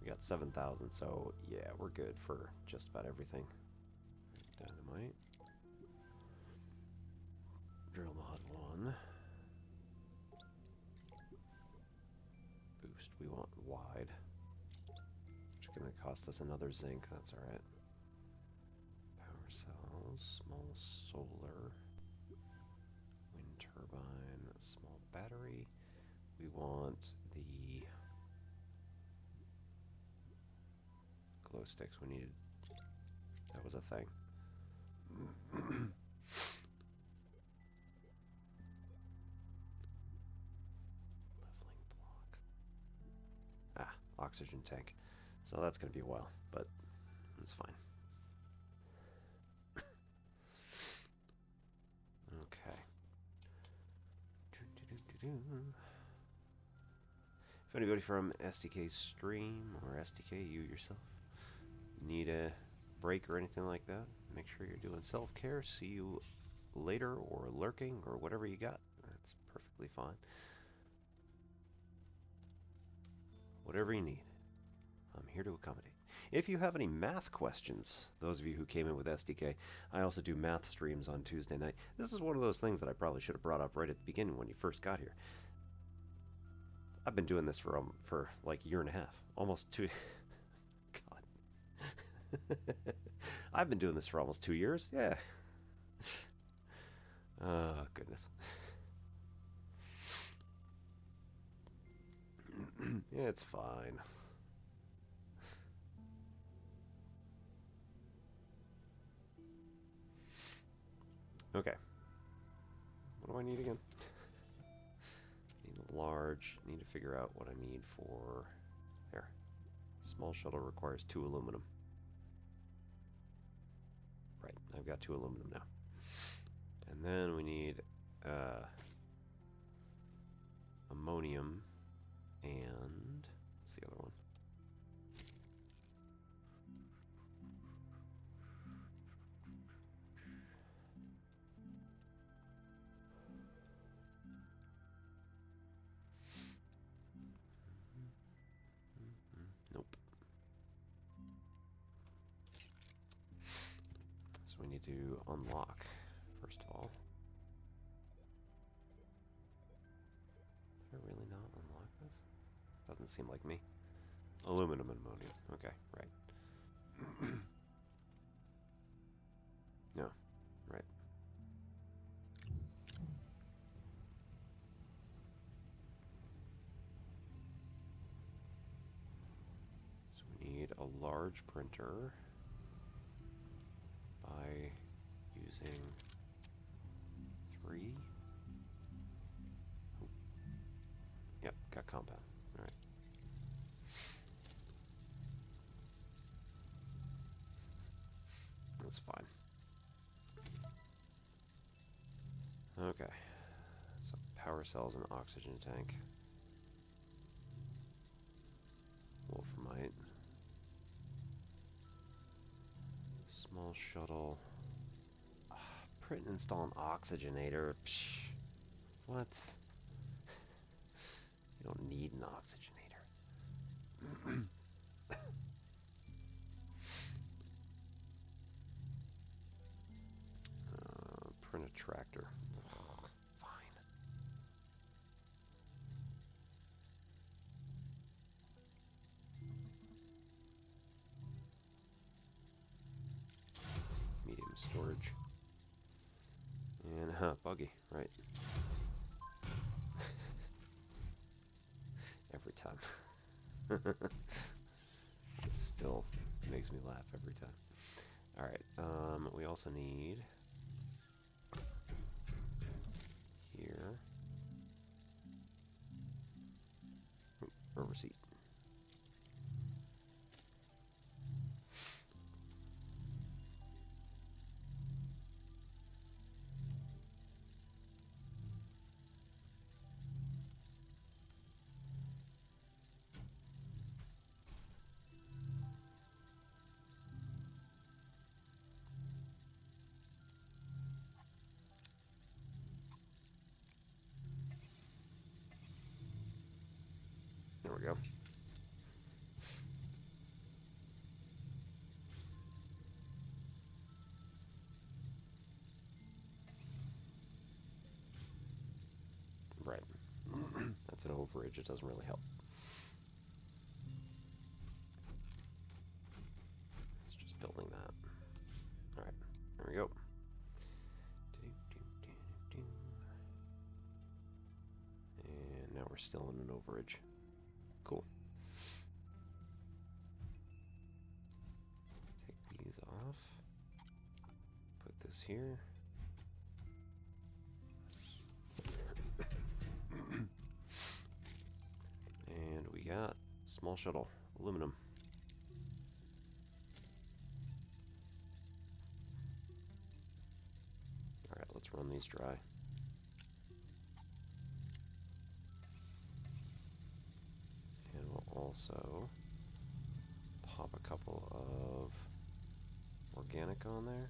We got 7,000, so yeah, we're good for just about everything. Dynamite. Drill mod 1. Boost, we want wide. Which is going to cost us another zinc, that's alright. Power cells, small solar, wind turbine, small battery. We want the glow sticks. We needed, that was a thing. Leveling block. Ah, oxygen tank. So that's going to be a while, but it's fine. Okay. If anybody from SDK Stream or SDK, you yourself, need a break or anything like that, make sure you're doing self-care. See you later, or lurking, or whatever you got. That's perfectly fine. Whatever you need, I'm here to accommodate. If you have any math questions, those of you who came in with SDK, I also do math streams on Tuesday night. This is one of those things that I probably should have brought up right at the beginning when you first got here. I've been doing this for like a year and a half, almost 2. God, I've been doing this for almost 2 years. Yeah. Oh goodness. Yeah, it's fine. Okay. What do I need again? Need a large. Need to figure out what I need for... There. Small shuttle requires 2 aluminum. Right, I've got 2 aluminum now. And then we need ammonium and... what's the other one? Nope. So we need to unlock, first of all. Did I really not unlock this? Doesn't seem like me. Aluminum and ammonium. Okay, right. No, right. So we need a large printer by using 3. Oh. Yep, got compound. All right. That's fine. Okay. So power cells and oxygen tank. Wolframite. Small shuttle. Print and install an oxygenator. Psh. What? You don't need an oxygenator. Print a tractor. Ugh, fine. Medium storage. And, buggy, right. Every time. It still makes me laugh every time. Alright, we also need here a receipt. There we go. Right. That's an overage. It doesn't really help. It's just building that. Alright. There we go. And now we're still in an overage. Cool. Take these off. Put this here. And we got small shuttle, aluminum. Alright, let's run these dry. And we'll also pop a couple of organic on there.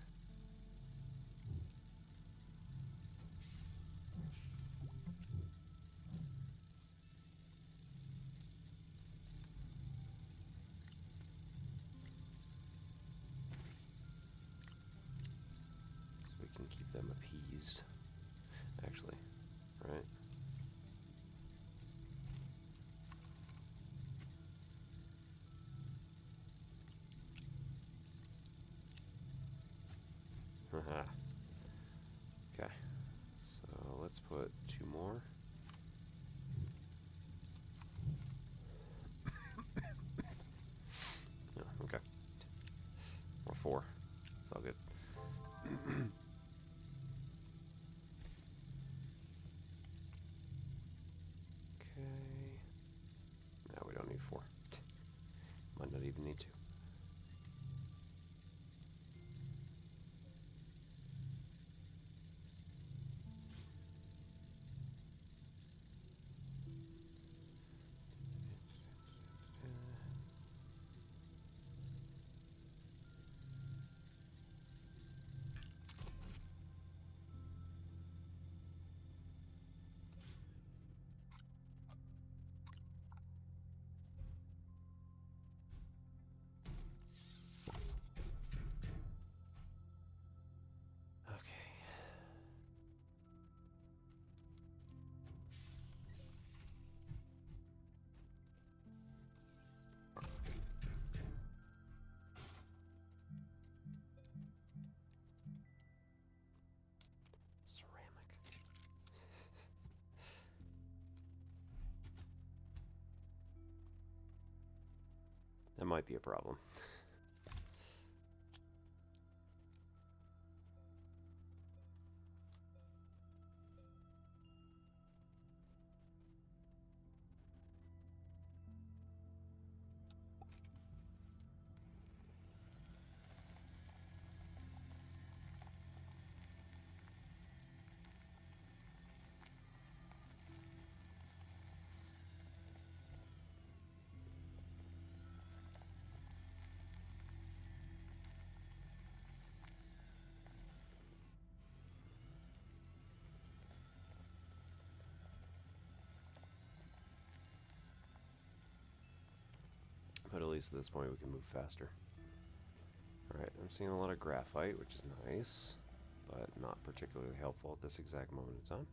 So we can keep them appeased. Actually, right? Haha. Okay, so let's put 2 more. Oh, okay. Or 4. It's all good. Okay. Now we don't need 4. Might not even need 2. That might be a problem. But at least at this point we can move faster. Alright, I'm seeing a lot of graphite, which is nice, but not particularly helpful at this exact moment in time.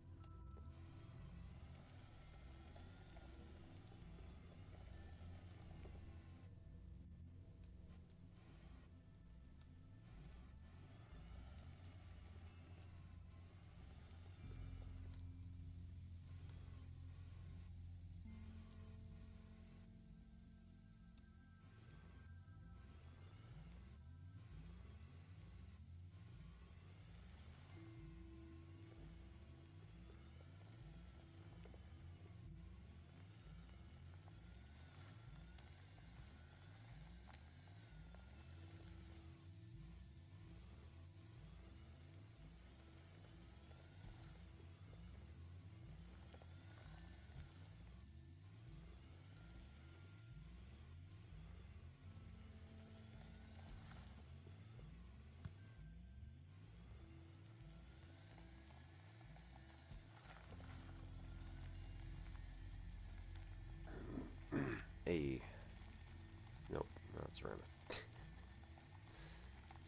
ceramic.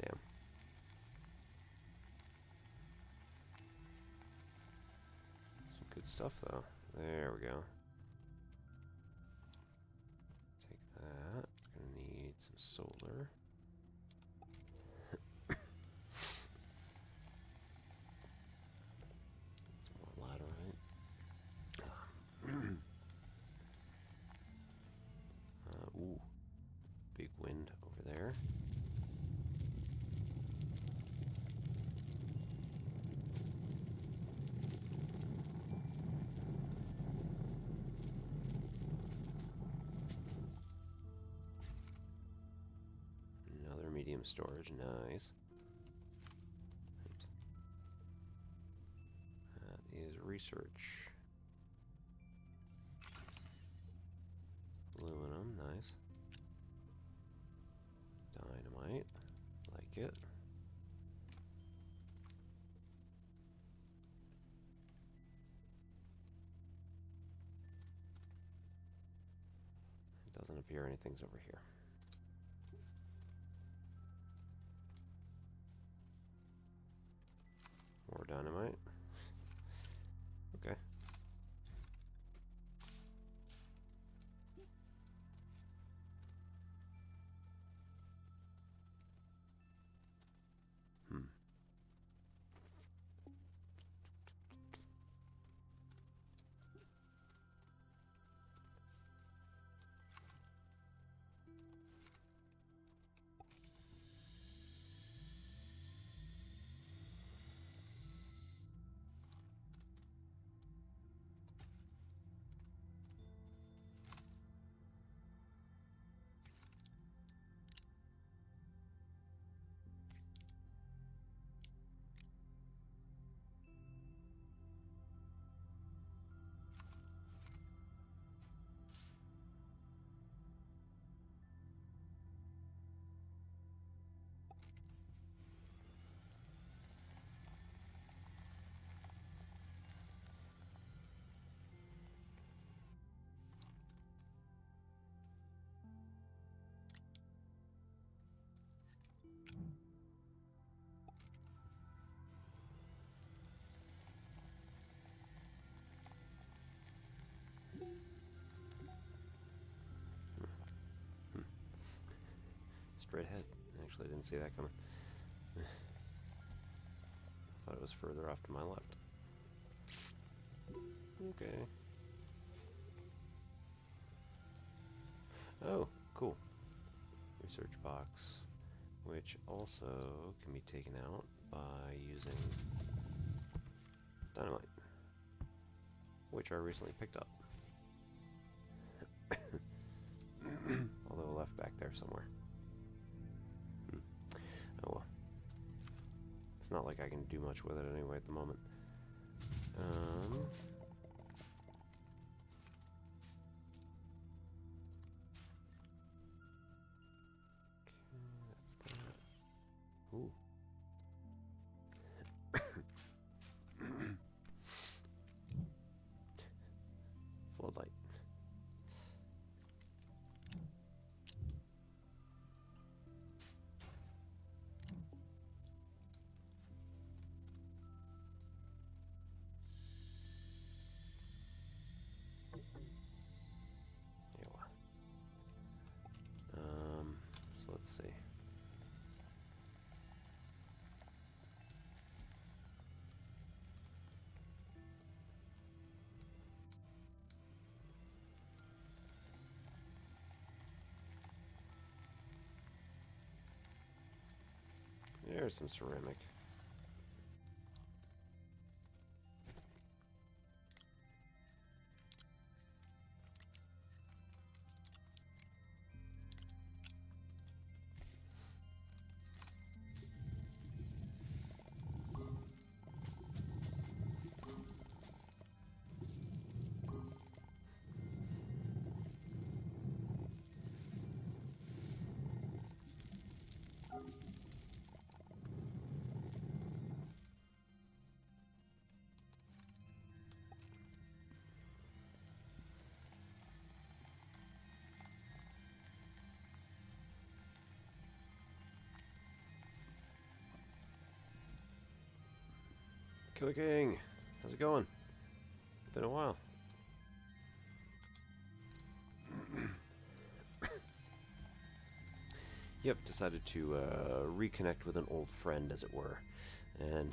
Damn. Some good stuff though. There we go. Take that. Gonna need some solar. Some more laterite. Ooh. Big wind over there. Another medium storage, nice. That is research. Aluminum, nice. Dynamite, like it. It doesn't appear anything's over here. More dynamite. Okay. Straight ahead. Actually, I didn't see that coming. I thought it was further off to my left. Okay. Oh, cool. Research box, which also can be taken out by using dynamite, which I recently picked up. Although left back there somewhere. Oh well. It's not like I can do much with it anyway at the moment. Okay, that's that. Ooh. Floodlight. Yeah, well. So let's see. There's some ceramic. Killer King, how's it going? Been a while. Yep, decided to reconnect with an old friend, as it were, and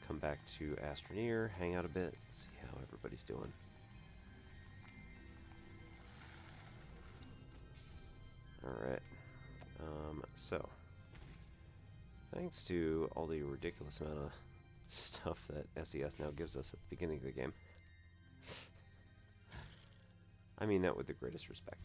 come back to Astroneer, hang out a bit, see how everybody's doing. Alright, so, thanks to all the ridiculous amount of stuff that SES now gives us at the beginning of the game. I mean that with the greatest respect.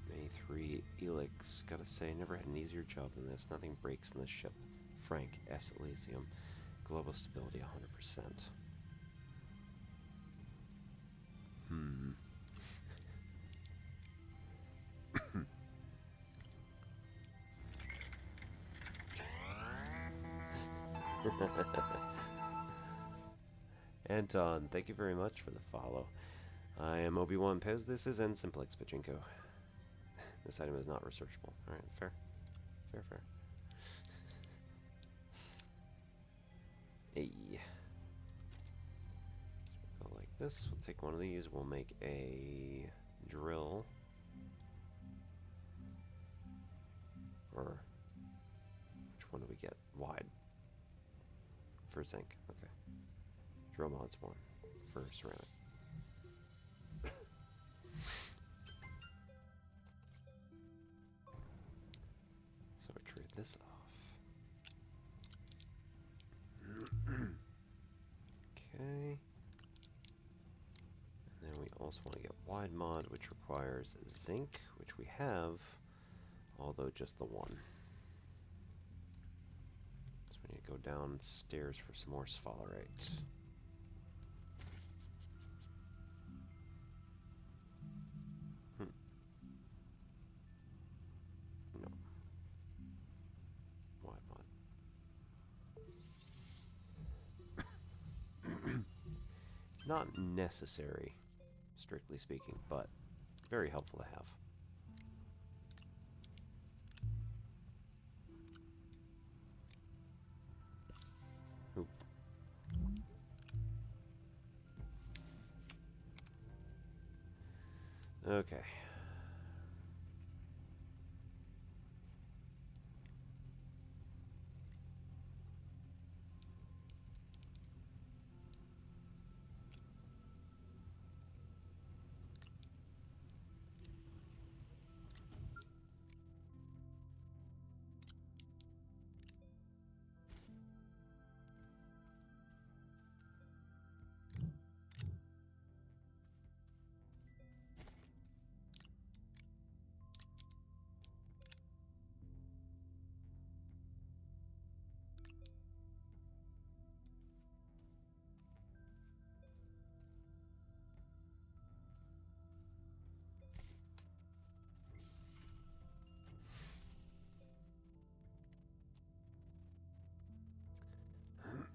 May 3 Elix, gotta say, never had an easier job than this. Nothing breaks in this ship. Frank S. Elysium. Global stability 100%. Anton, thank you very much for the follow. I am Obi-Wan Pez. This is N Simplex Pachinko. This item is not researchable. Alright, fair. Fair. Hey. Go like this. We'll take one of these. We'll make a drill. Or, which one do we get? Wide. For zinc. Okay. Drill mods 1 for ceramic. So we trade this off. Okay. And then we also want to get wide mod, which requires zinc, which we have, although just the 1. So we need to go downstairs for some more sphalerite. No. Wide mod. Not necessary, strictly speaking, but very helpful to have. Oop. Okay.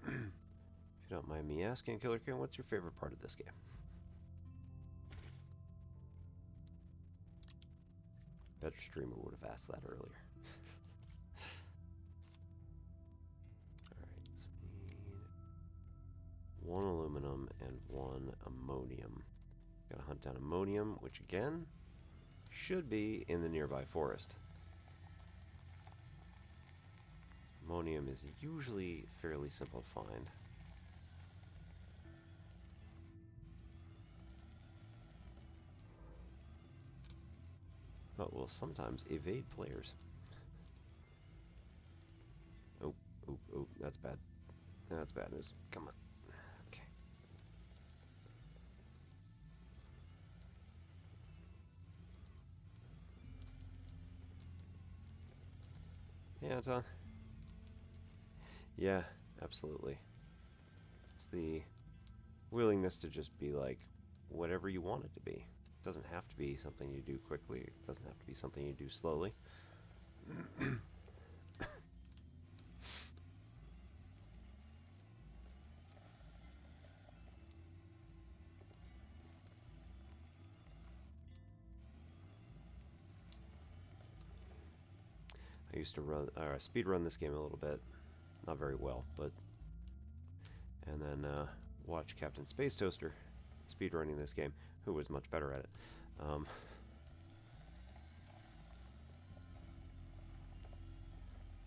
If you don't mind me asking, Killer King, what's your favorite part of this game? Better streamer would have asked that earlier. Alright, so we need 1 aluminum and 1 ammonium. Gotta hunt down ammonium, which again should be in the nearby forest. Ammonium is usually fairly simple to find. But will sometimes evade players. Oh, that's bad. That's bad news. Come on. Okay. Yeah, it's on. Yeah, absolutely. It's the willingness to just be like whatever you want it to be. doesn't have to be something you do quickly. It doesn't have to be something you do slowly. I used to run or speed run this game a little bit, not very well, but and then watch Captain Space Toaster speed running this game, who was much better at it.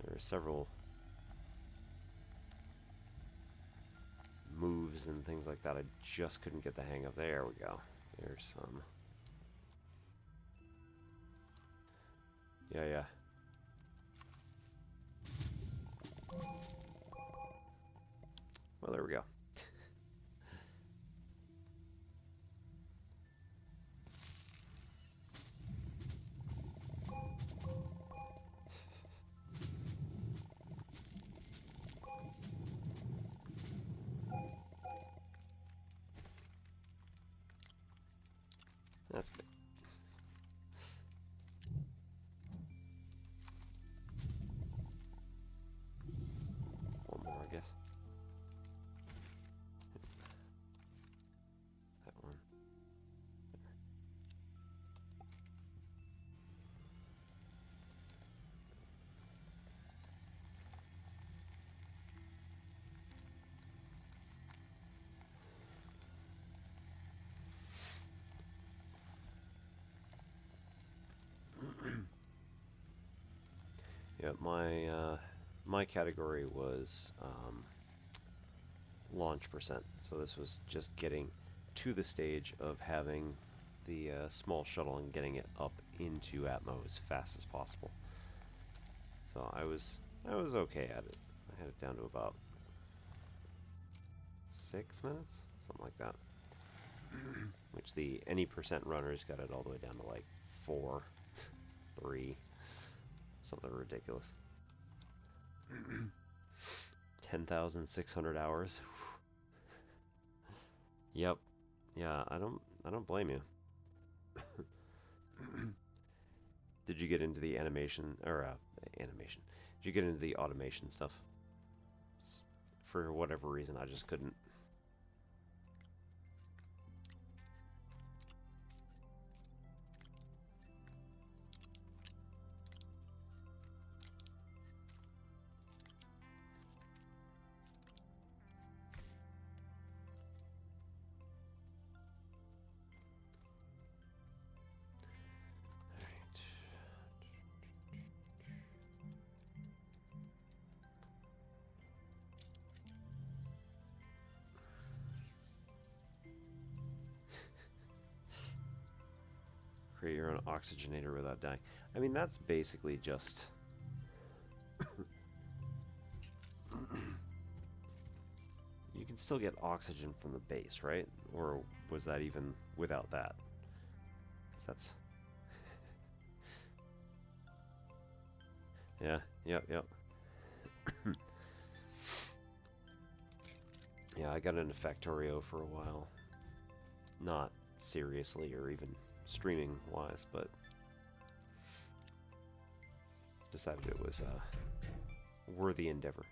There are several moves and things like that I just couldn't get the hang of. There we go. There's some. Yeah. Well, there we go. That's good. One more, I guess. That one. Yeah, my category was launch percent. So this was just getting to the stage of having the small shuttle and getting it up into Atmo as fast as possible. So I was okay at it. I had it down to about 6 minutes, something like that. Which the any percent runners got it all the way down to like 4, 3, something ridiculous. 10,600 hours. Yep. Yeah, I don't blame you. Did you get into the animation or animation? Did you get into the automation stuff? For whatever reason, I just couldn't. Create your own oxygenator without dying. I mean, that's basically just... You can still get oxygen from the base, right? Or was that even without that? 'Cause that's... Yeah, yep. Yeah, I got into Factorio for a while. Not seriously or even streaming wise, but decided it was a worthy endeavor.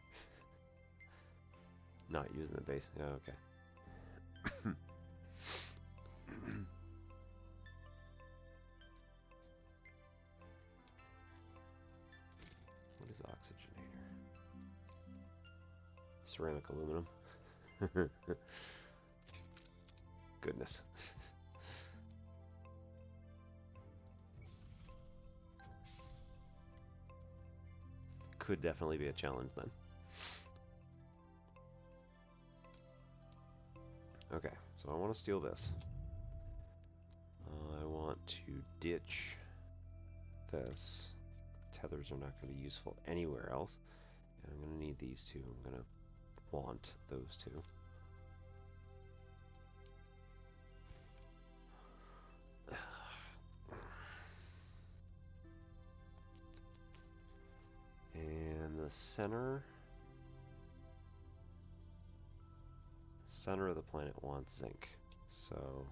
Not using the base. Yeah, okay. What is oxygenator? Ceramic aluminum. Goodness. Could definitely be a challenge then. Okay, so I want to steal this. I want to ditch this. Tethers are not going to be useful anywhere else. And I'm going to need these two. I'm going to want those two. And the center of the planet wants zinc. So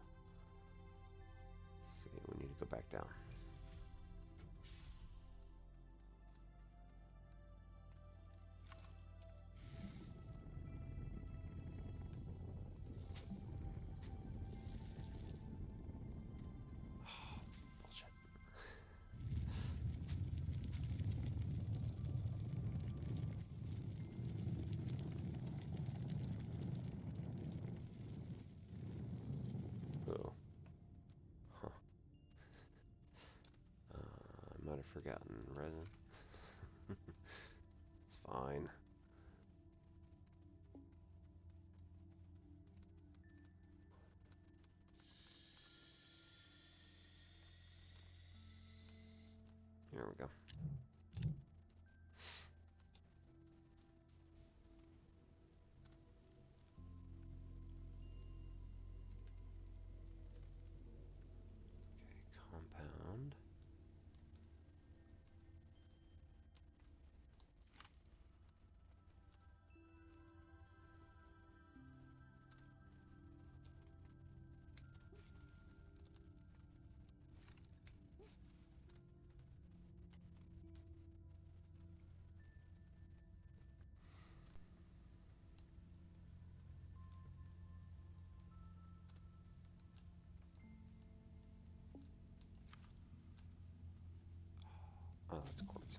I've forgotten resin. It's fine. Here we go. Okay, compound. Oh, that's quartz.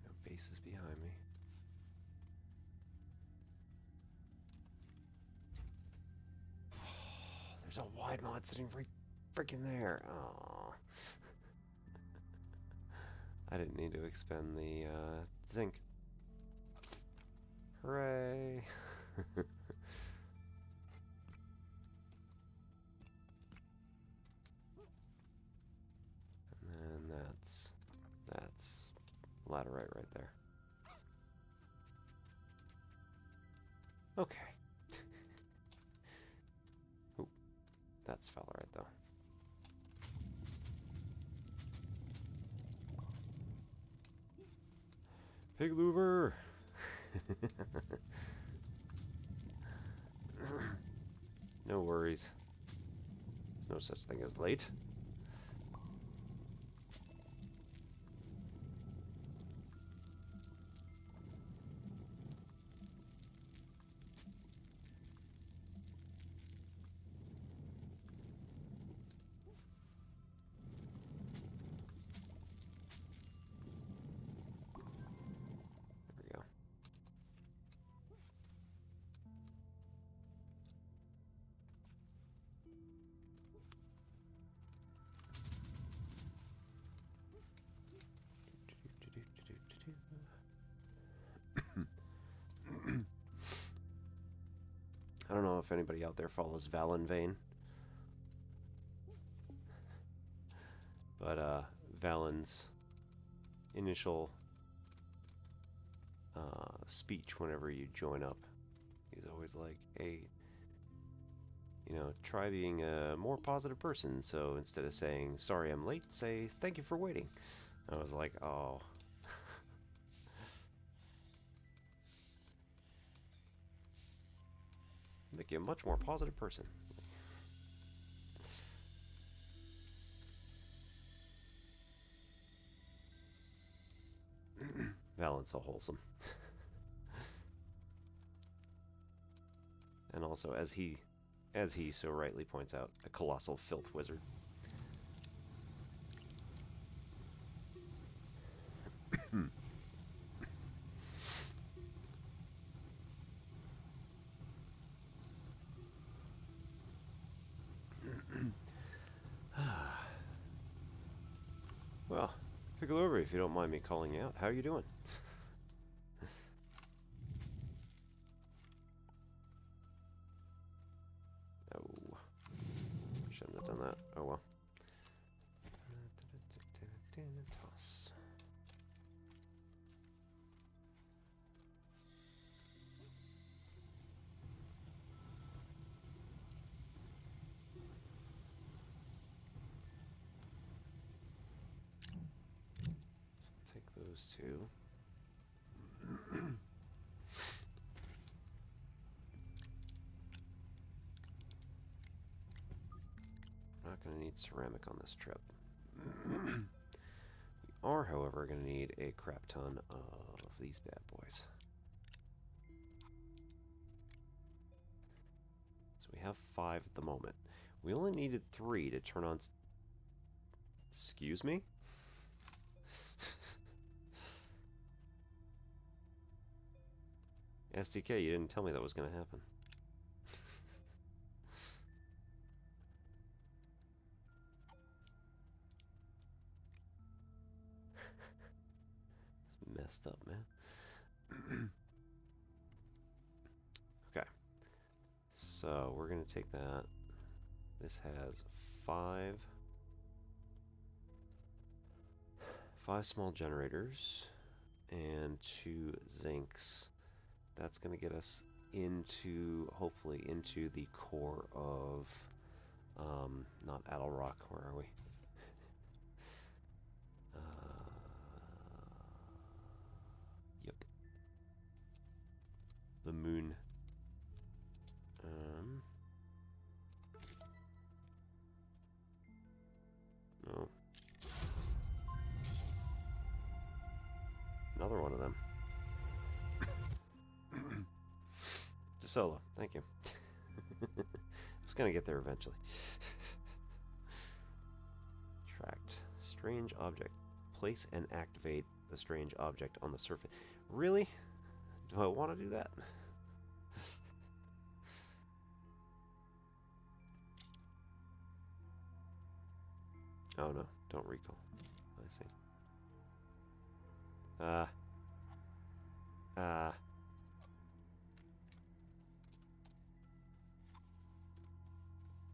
No bases behind me. There's a wide mod sitting right freaking there. Oh. I didn't need to expend the zinc. Hooray! And then that's laterite right there. Okay. Ooh, that's sphalerite though. Pig louver! No worries. There's no such thing as late. There we go. I don't know if anybody out there follows Valenvein, but Valen's initial speech whenever you join up, he's always like, hey, you know, try being a more positive person. So instead of saying, sorry I'm late, say, thank you for waiting. I was like, oh. Make you a much more positive person. Valen's so wholesome. And also, as he so rightly points out, a colossal filth wizard. Well, pickle over if you don't mind me calling you out. How are you doing? Oh, shouldn't have done that. Oh well. Toss. Take those two. not going to need ceramic on this trip. We are, however, going to need a crap ton of these bad boys. So we have 5 at the moment. We only needed 3 to turn on... Excuse me? SDK, you didn't tell me that was going to happen. It's messed up, man. Okay. So, we're going to take that. This has 5 small generators and 2 zincs. That's going to get us into, hopefully, into the core of, not Addle Rock, where are we? Yep. The moon. No. Another one of them. DeSolo, thank you. I was gonna get there eventually. Tracked. Strange object. Place and activate the strange object on the surface. Really? Do I want to do that? Oh no, don't recall. I see.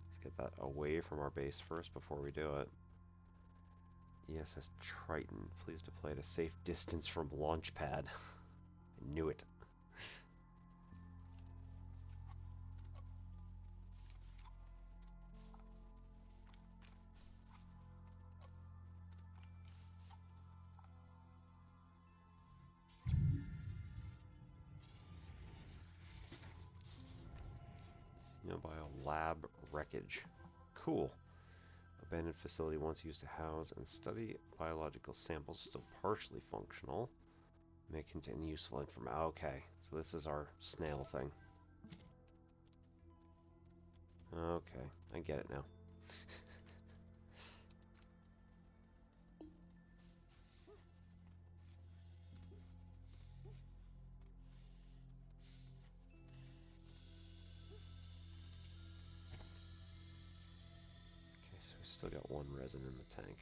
Let's get that away from our base first before we do it. ESS Triton, please deploy at a safe distance from launch pad. I knew it. Lab wreckage. Cool. Abandoned facility once used to house and study biological samples, still partially functional. May contain useful information. Okay, so this is our snail thing. Okay, I get it now. Still got 1 resin in the tank.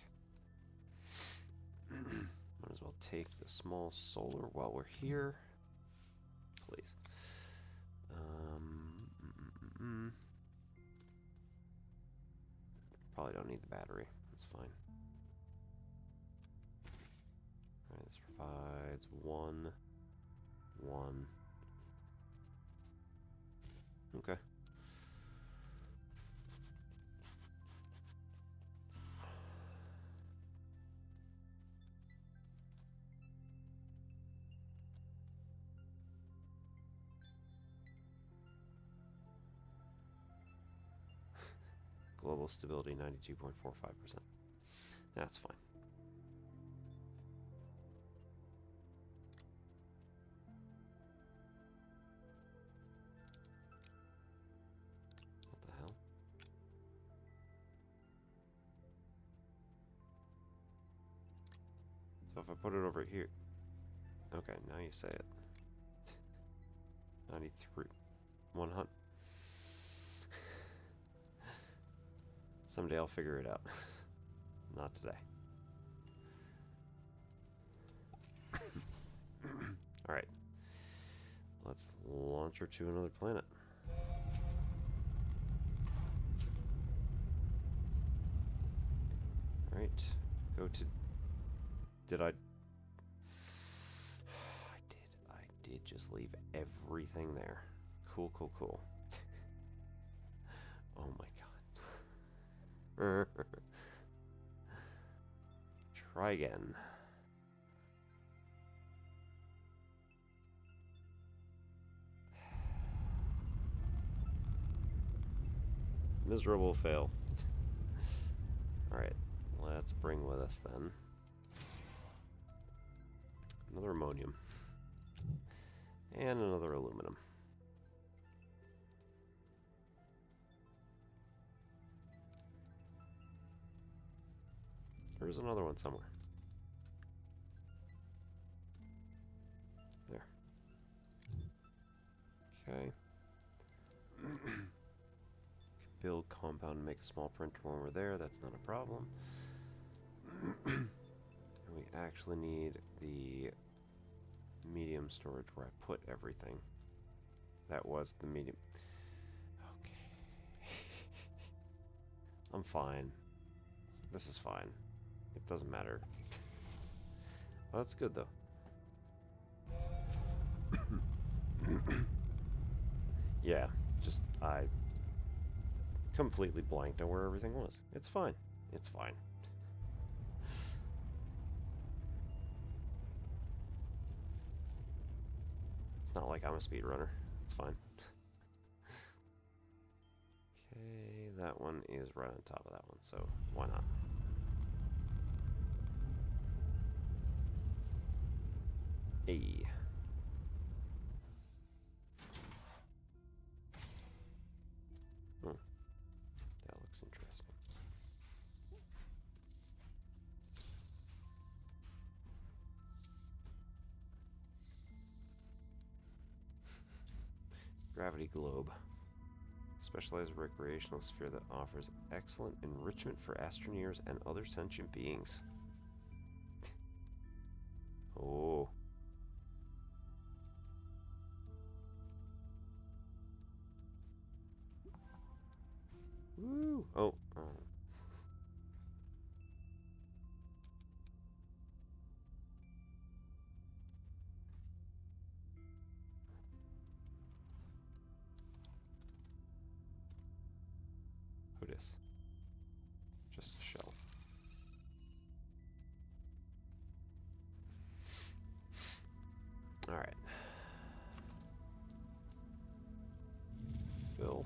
Might as well take the small solar while we're here. Please. Probably don't need the battery. That's fine. Alright, this provides 1. Okay. Global stability 92.45%. That's fine. What the hell? So if I put it over here... Okay, now you say it. 93... 100... Someday I'll figure it out. Not today. Alright. Let's launch her to another planet. Alright. Go to... Did I... I did just leave everything there. Cool. Oh my god. Try again. Miserable fail. Alright, let's bring with us then another ammonium and another aluminum. There's another one somewhere. There. Okay. Build compound and make a small printer when we're there. That's not a problem. And we actually need the medium storage where I put everything. That was the medium. Okay. I'm fine. This is fine. It doesn't matter. Well, that's good though. Yeah, just I completely blanked on where everything was. It's fine. It's fine. It's not like I'm a speedrunner. It's fine. Okay, that one is right on top of that one, so why not? Hey. Oh, that looks interesting. Gravity globe. Specialized recreational sphere that offers excellent enrichment for astroneers and other sentient beings. Oh. Woo! Oh. Oh. Who dis? Just a shell. Alright. Fill.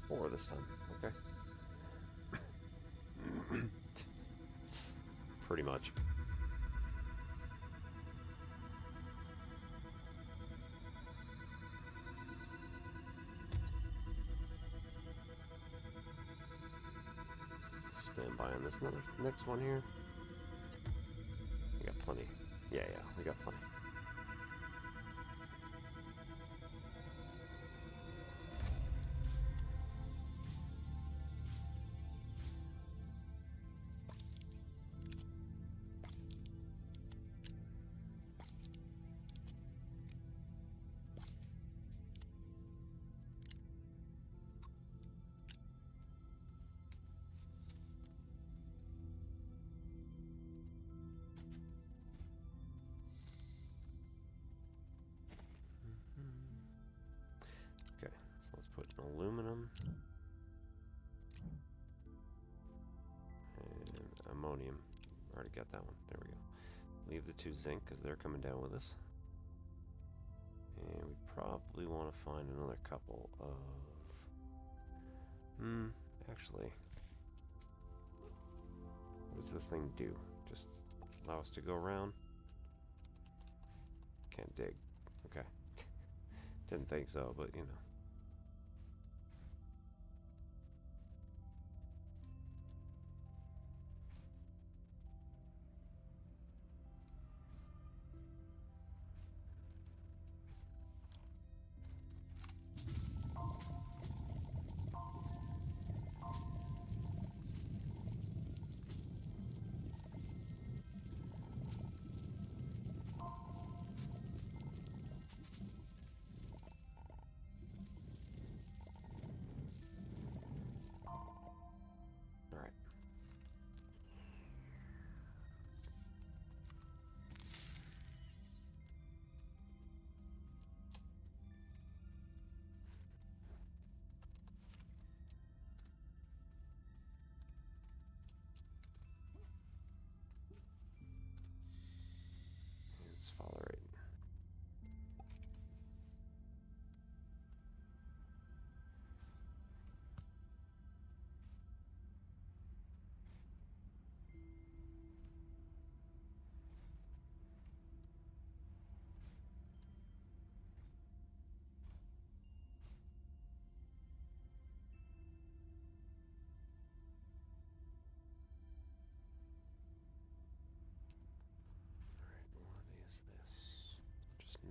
Four this time, okay. Pretty much. Stand by on this next one here. We got plenty. Yeah, we got plenty. Okay, so let's put an aluminum and ammonium. Already got that one. There we go. Leave the 2 zinc because they're coming down with us. And we probably want to find another couple of... actually... What does this thing do? Just allow us to go around? Can't dig. Okay. Didn't think so, but you know.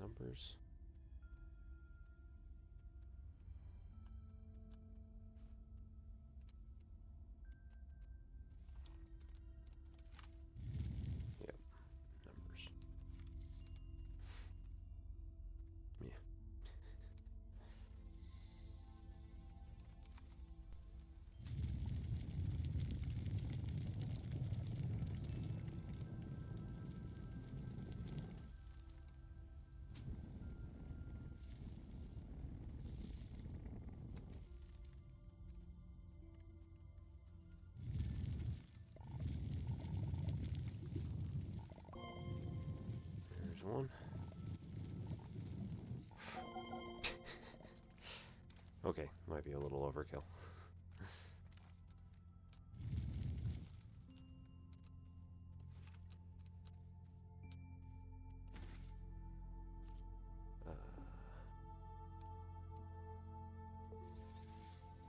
numbers. Yep, numbers. Yeah. There's one. Okay, might be a little overkill.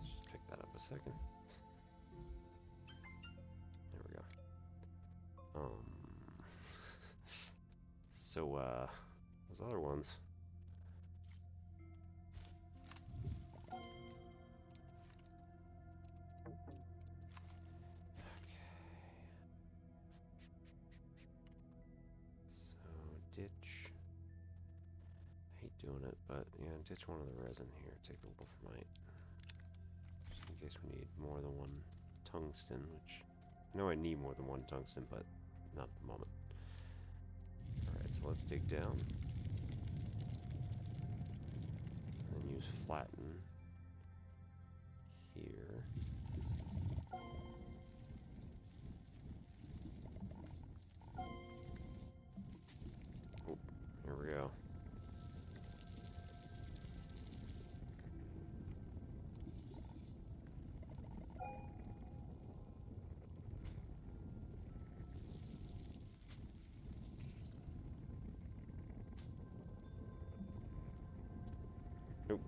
Let's just pick that up a second. There we go. So, those other ones. Ditch. I hate doing it, but yeah, ditch one of the resin here. Take the wolframite. Just in case we need more than one tungsten, which I know I need more than one tungsten, but not at the moment. Alright, so let's dig down. And use flatten here. Oh, here we go. Nope.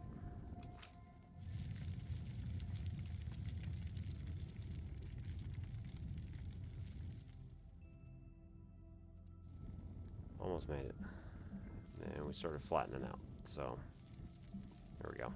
Almost made it. And we started flattening out. So, there we go.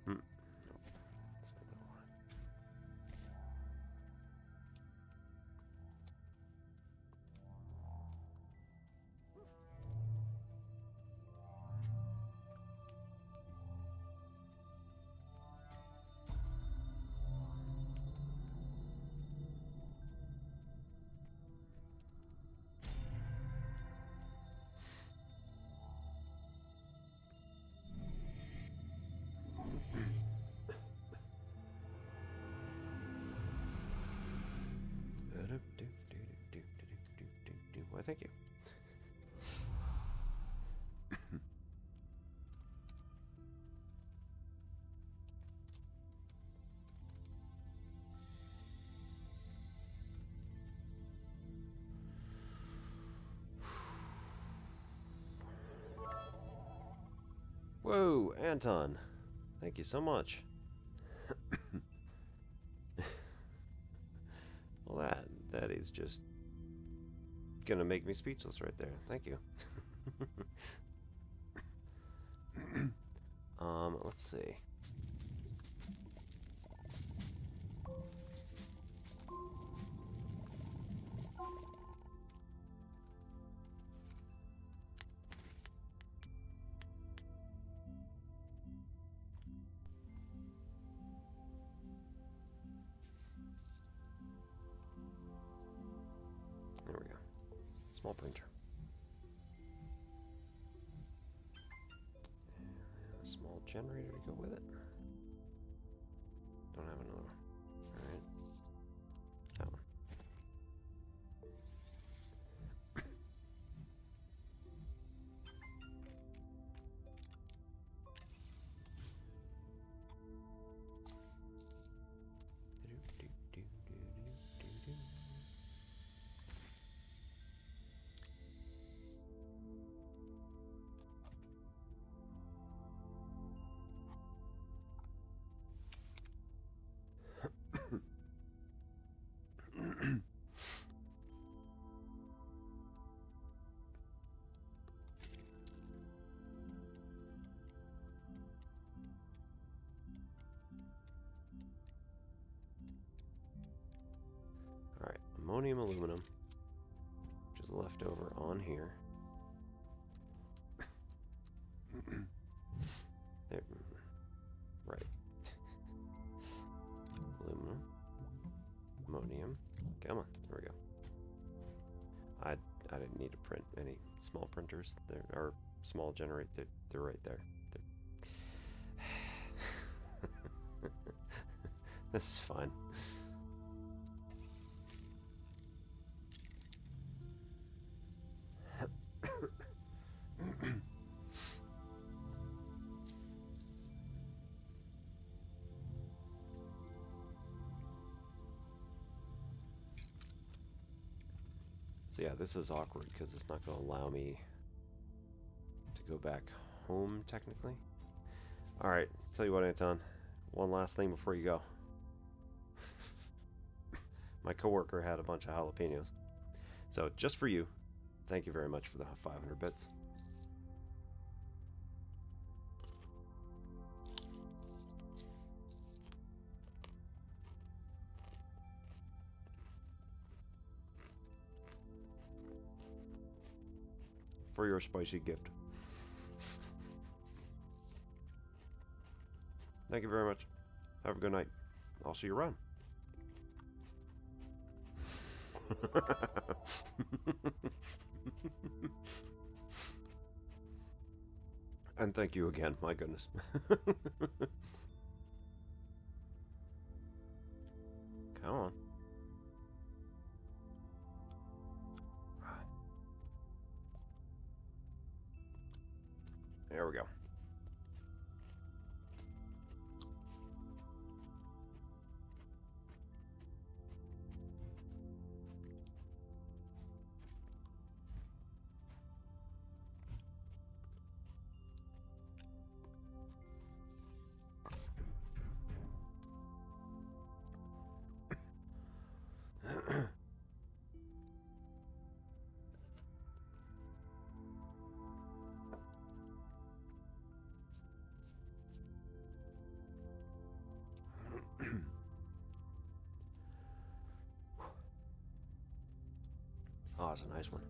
Hmm. Nope. That's not what I want. Why, thank you. Whoa, Anton. Thank you so much. Well, that is just gonna make me speechless right there. Thank you. Let's see. There we go. Small printer. generator to go with it? Don't have another one. Alright. That one. Alright, ammonium aluminum, which is left over on here. There, right. Aluminum, ammonium. Come on, there we go. I didn't need to print any small printers. There are small generate. They're right there. This is fine. So yeah, this is awkward because it's not going to allow me to go back home, technically. Alright, tell you what, Anton. One last thing before you go. My coworker had a bunch of jalapenos. So, just for you, thank you very much for the 500 bits. For your spicy gift. Thank you very much. Have a good night. I'll see you around. And thank you again, my goodness. Come on. There we go. Oh, it's a nice one.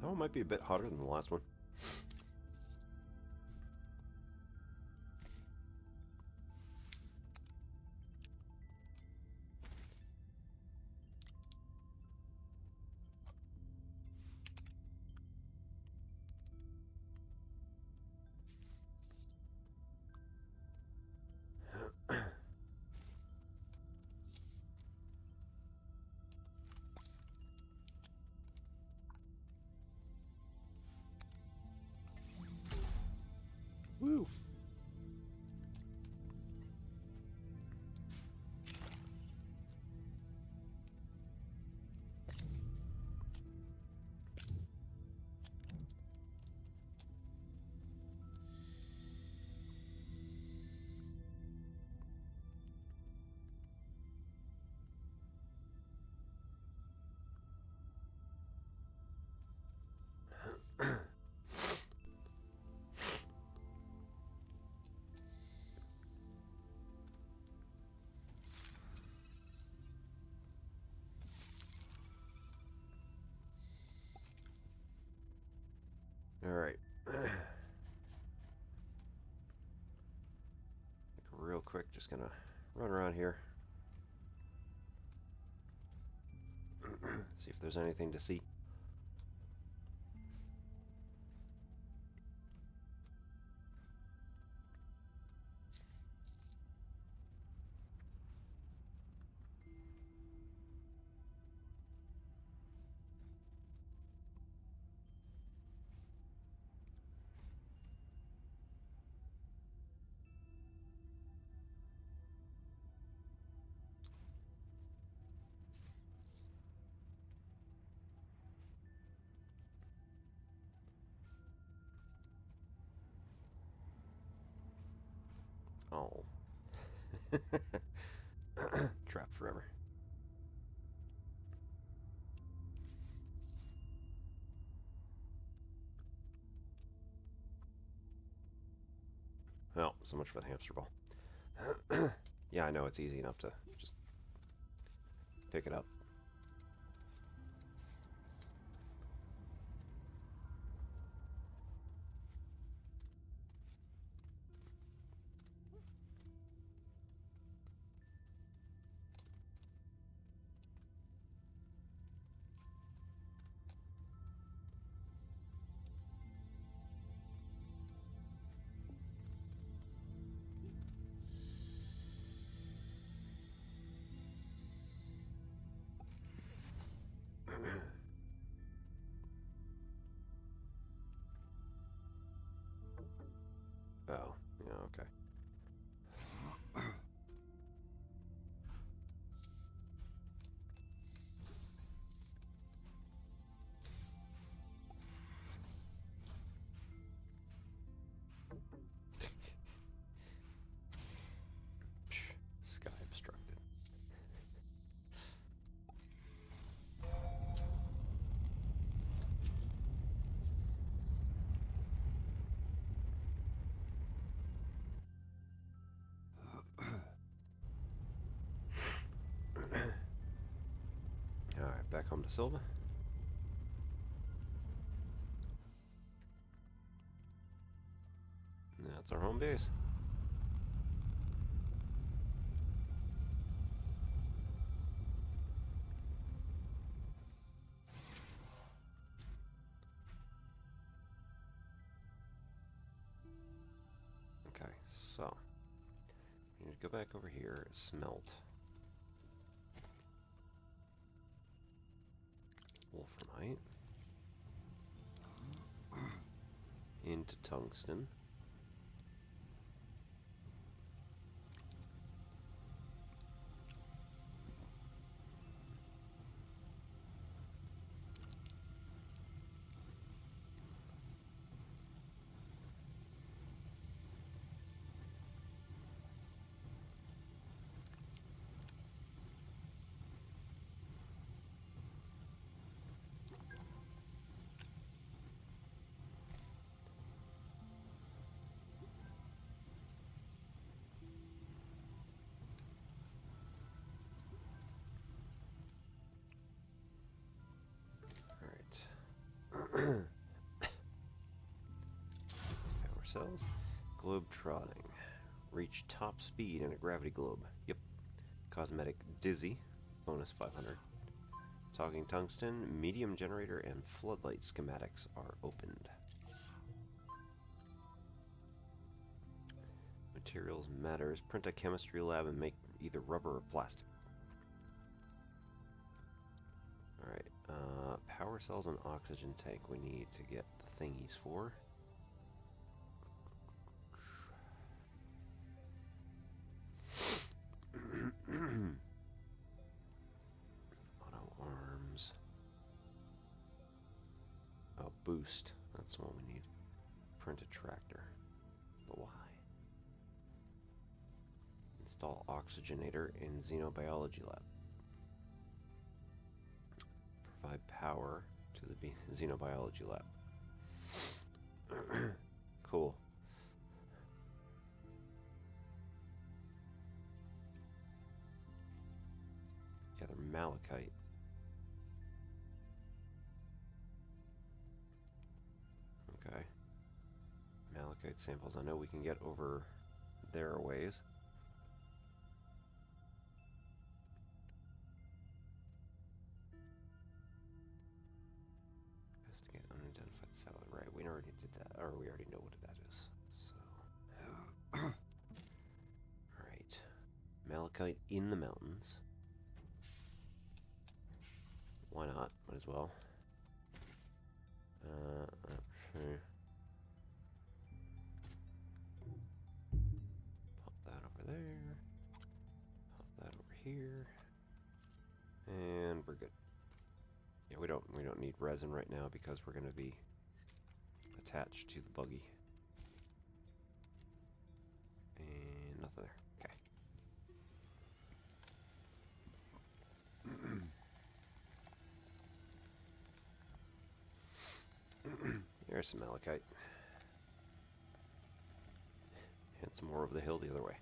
That one might be a bit hotter than the last one. Woo! All right. Make a real quick. Just gonna run around here. See if there's anything to see. Oh. Trapped forever. Well, so much for the hamster ball. Yeah, I know it's easy enough to just pick it up. Oh, yeah, okay. Sky obstructed. Alright, back home to Silva. That's our home base. Okay, so we need to go back over here, smelt wolframite into tungsten. Power cells. Globe trotting. Reach top speed in a gravity globe. Yep. Cosmetic dizzy. Bonus 500. Talking tungsten. Medium generator and floodlight schematics are opened. Materials matters. Print a chemistry lab and make either rubber or plastic. Alright. Power cells and oxygen tank we need to get the thingies for. Auto arms. Oh, boost. That's the one we need. Print a tractor. But why? Install oxygenator in xenobiology lab. Provide power to the xenobiology lab. Cool. Yeah, they're malachite. Okay. Malachite samples. I know we can get over there a ways. did that, or we already know what that is. So, all right, malachite in the mountains. Why not? Might as well. Sure. Pop that over there. Pop that over here. And we're good. Yeah, we don't need resin right now because we're going to be attached to the buggy. And nothing there. Okay. There's some malachite. And some more over the hill the other way.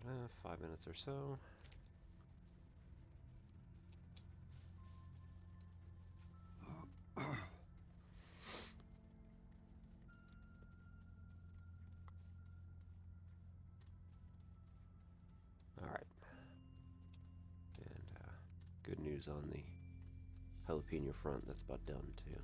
Uh, 5 minutes or so. Alright. And good news on the jalapeno front, that's about done too.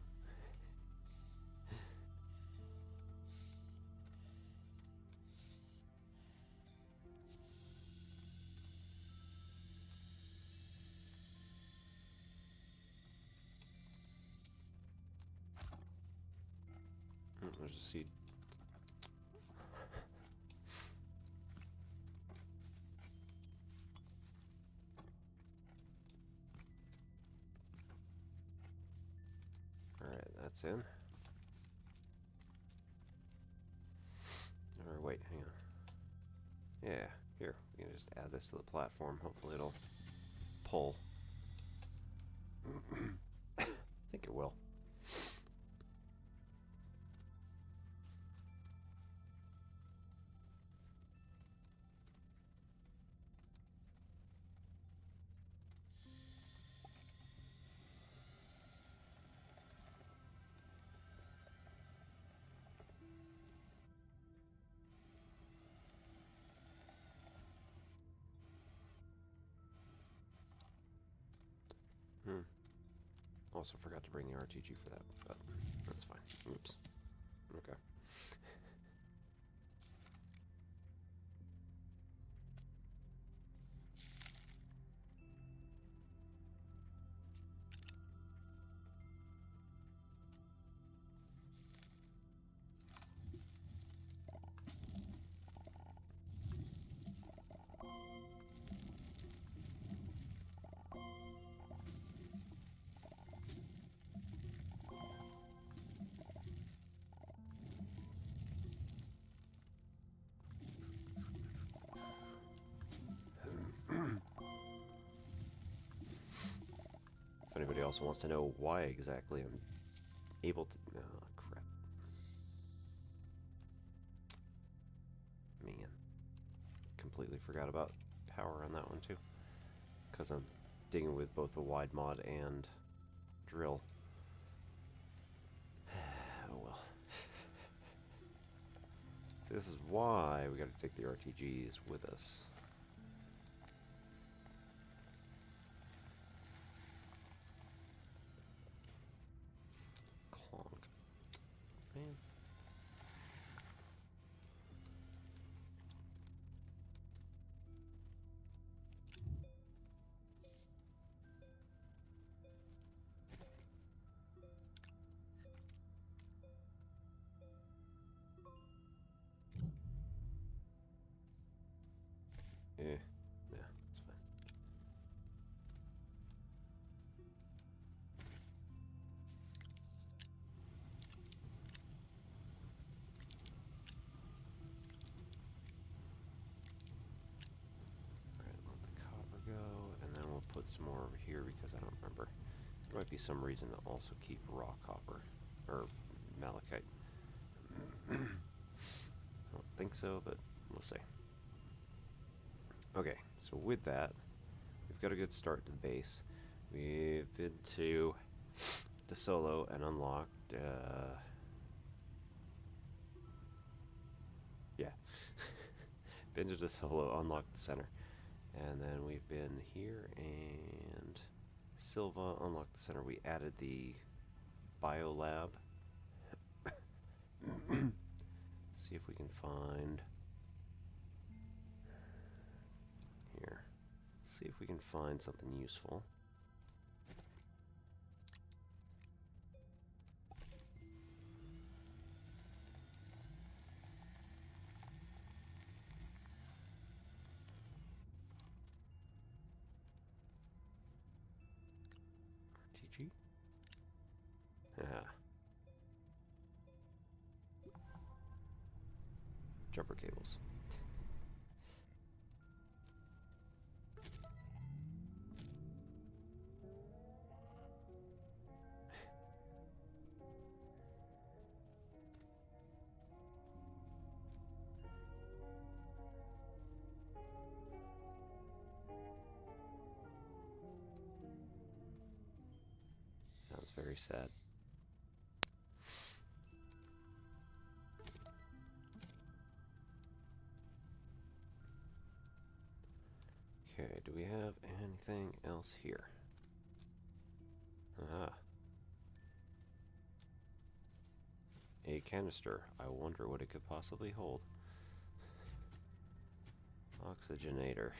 There's a seed. Alright, that's in. Or wait, hang on. Yeah, here. We can just add this to the platform. Hopefully it'll pull. I think it will. Also forgot to bring the RTG for that, but that's fine. Oops. Okay. If anybody also wants to know why exactly I'm able to... Oh, crap. Man. Completely forgot about power on that one, too. Because I'm digging with both the wide mod and drill. Oh, well. See, this is why we gotta take the RTGs with us. Clonk. Man. some more over here because I don't remember. There might be some reason to also keep raw copper, or malachite. I don't think so, but we'll see. Okay, so with that, we've got a good start to the base. We've been to the solo and unlocked, yeah, been to the solo, unlocked the center. And then we've been here and Silva unlocked the center. We added the biolab. See if we can find here. See if we can find something useful. RTG? Ah. Jumper cables. Sounds very sad. Okay, do we have anything else here? Ah. A canister. I wonder what it could possibly hold. Oxygenator.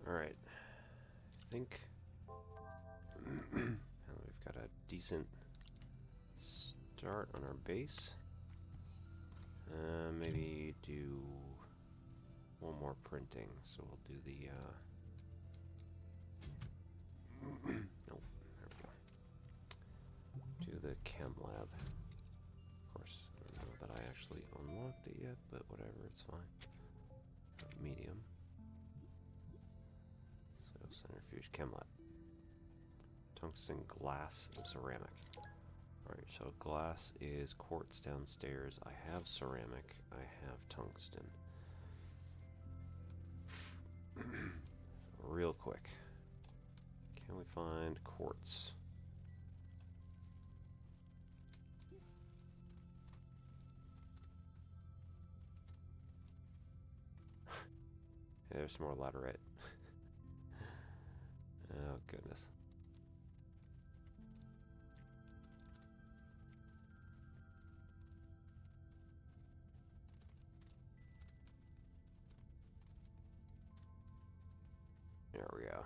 Alright, I think we've got a decent start on our base. Maybe do one more printing, so we'll do the, nope, there we go. Do the chem lab. Of course, I don't know that I actually unlocked it yet, but whatever, it's fine. Medium. Centrifuge chem lab. Tungsten, glass, and ceramic. Alright, so glass is quartz downstairs. I have ceramic. I have tungsten. Real quick. Can we find quartz? Hey, there's some more laterite. Oh, goodness. There we go.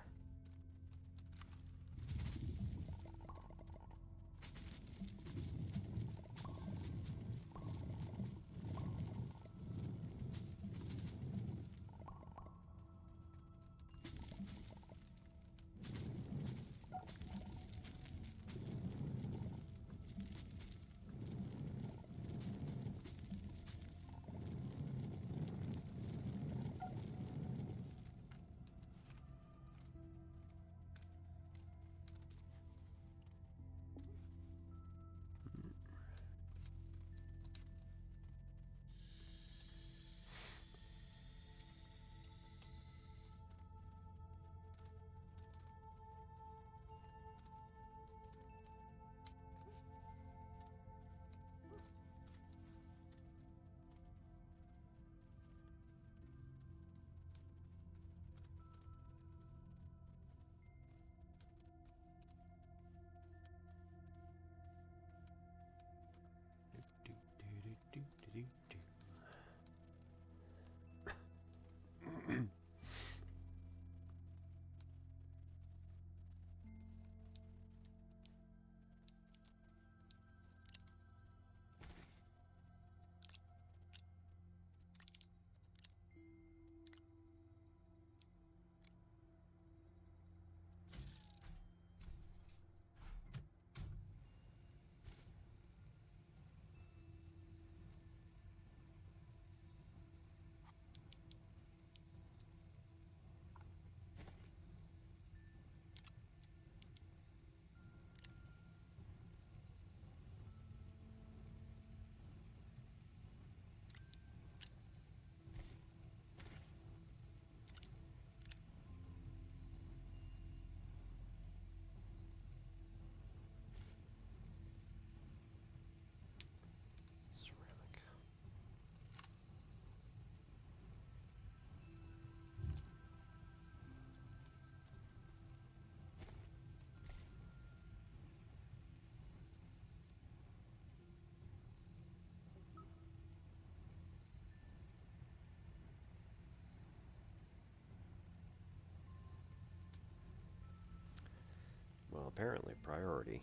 apparently priority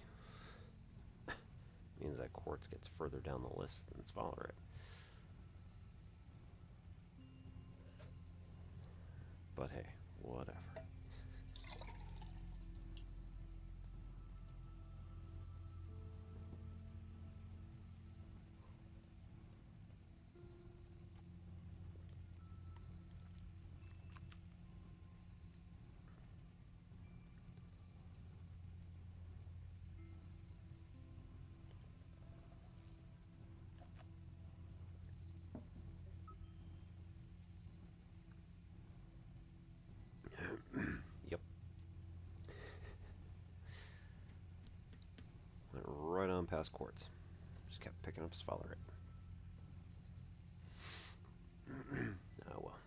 means that quartz gets further down the list than sphalerite. But hey, whatever. Yep. Went right on past quartz. Just kept picking up sphalerite. Oh well.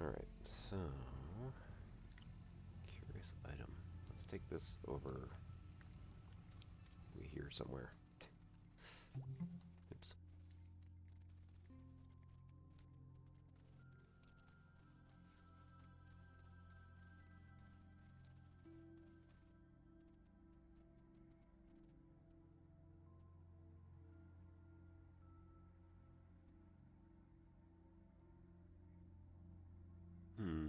Alright, so... Curious item. Let's take this over... here somewhere. Oops. Hmm.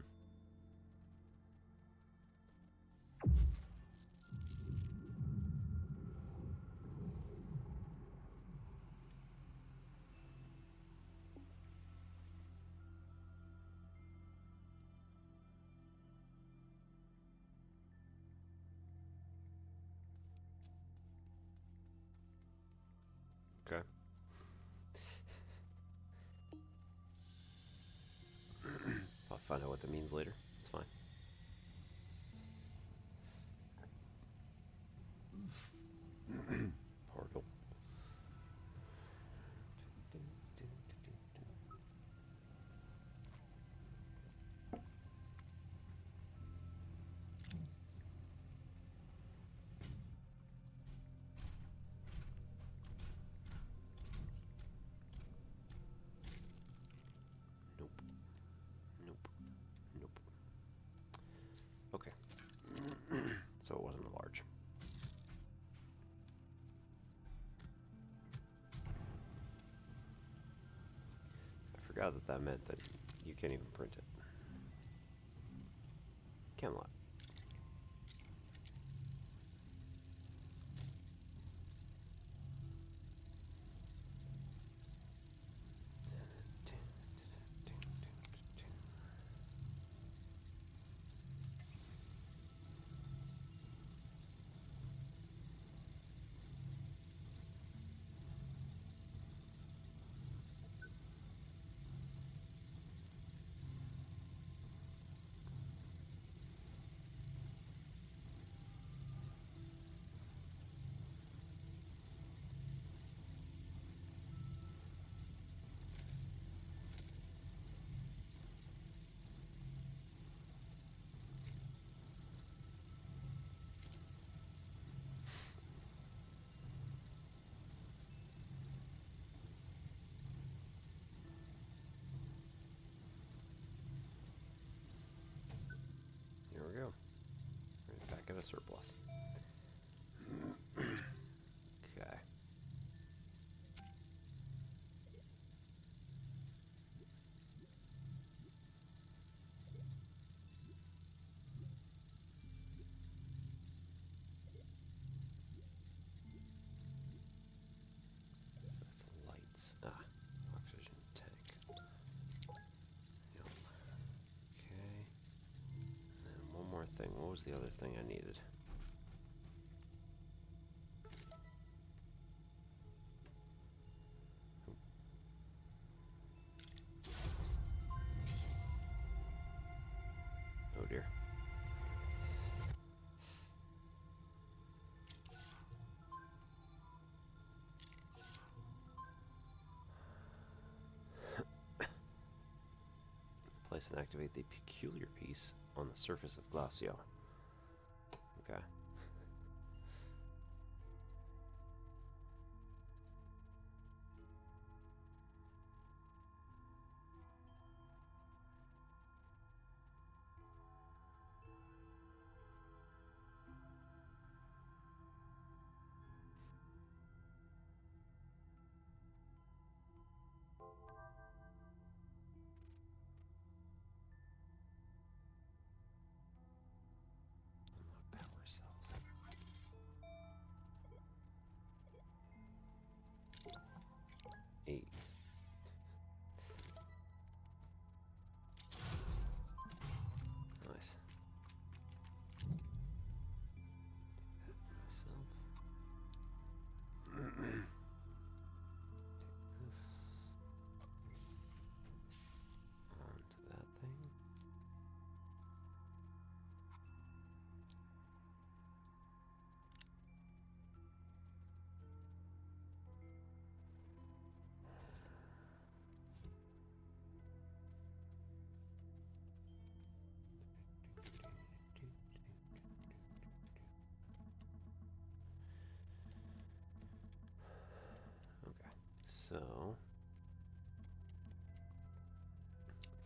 Okay. I'll find out what that means later. It's fine. Portal. Nope. Nope. Nope. Okay. So it wasn't large. I forgot that that meant that you can't even print it. Camelot. Here we go. Right back at a surplus. Okay. So that's lights. Ah, oxygen tank. Yep. Okay. And one more thing. What was the other thing I needed? Oh dear. Place and activate the peculiar piece on the surface of Glacio. Okay.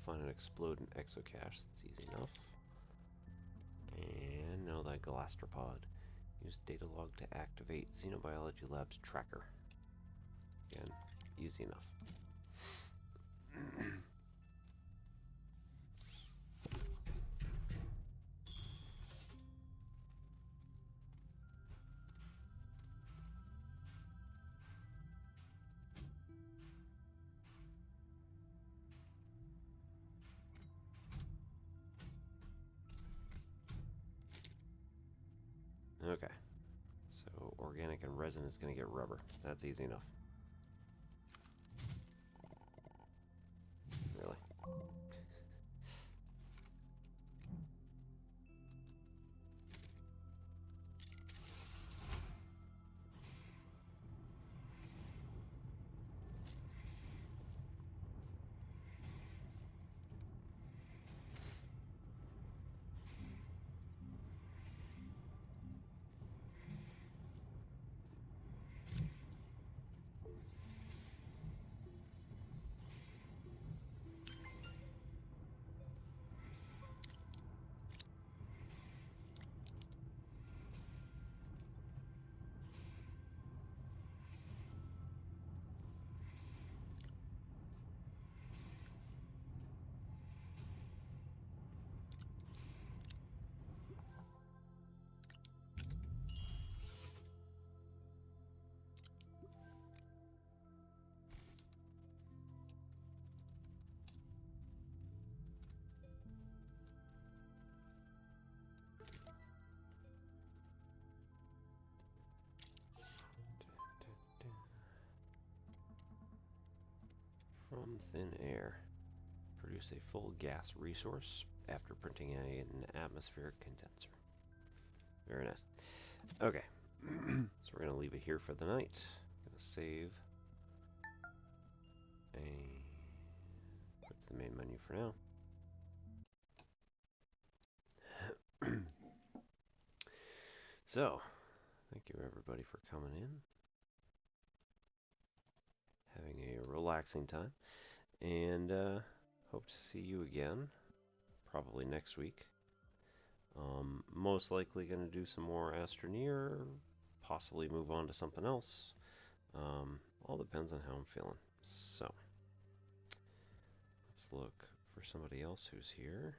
find and explode an exocache. That's easy enough. And know that gastropod. Use data log to activate Xenobiology Lab's tracker. Again, easy enough. Okay, so organic and resin is going to get rubber. That's easy enough. Really. From thin air. Produce a full gas resource after printing an atmospheric condenser. Very nice. Okay, so we're going to leave it here for the night. Going to save. And put the main menu for now. So, thank you everybody for coming in. Having a relaxing time. And hope to see you again. Probably next week. Most likely going to do some more Astroneer. Possibly move on to something else. All depends on how I'm feeling. So, let's look for somebody else who's here.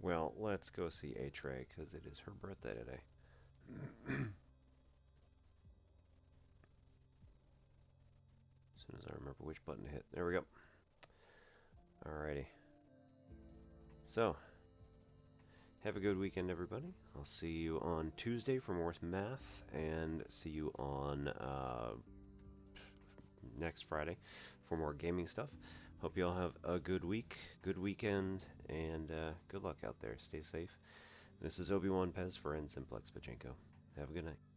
Well, let's go see A-Tray, because it is her birthday today. As soon as I remember which button to hit. There we go. Alrighty. So, have a good weekend, everybody. I'll see you on Tuesday for more math, and see you on next Friday for more gaming stuff. Hope you all have a good week, good weekend, and good luck out there. Stay safe. This is Obi-Wan Pez for N Simplex Pachenko. Have a good night.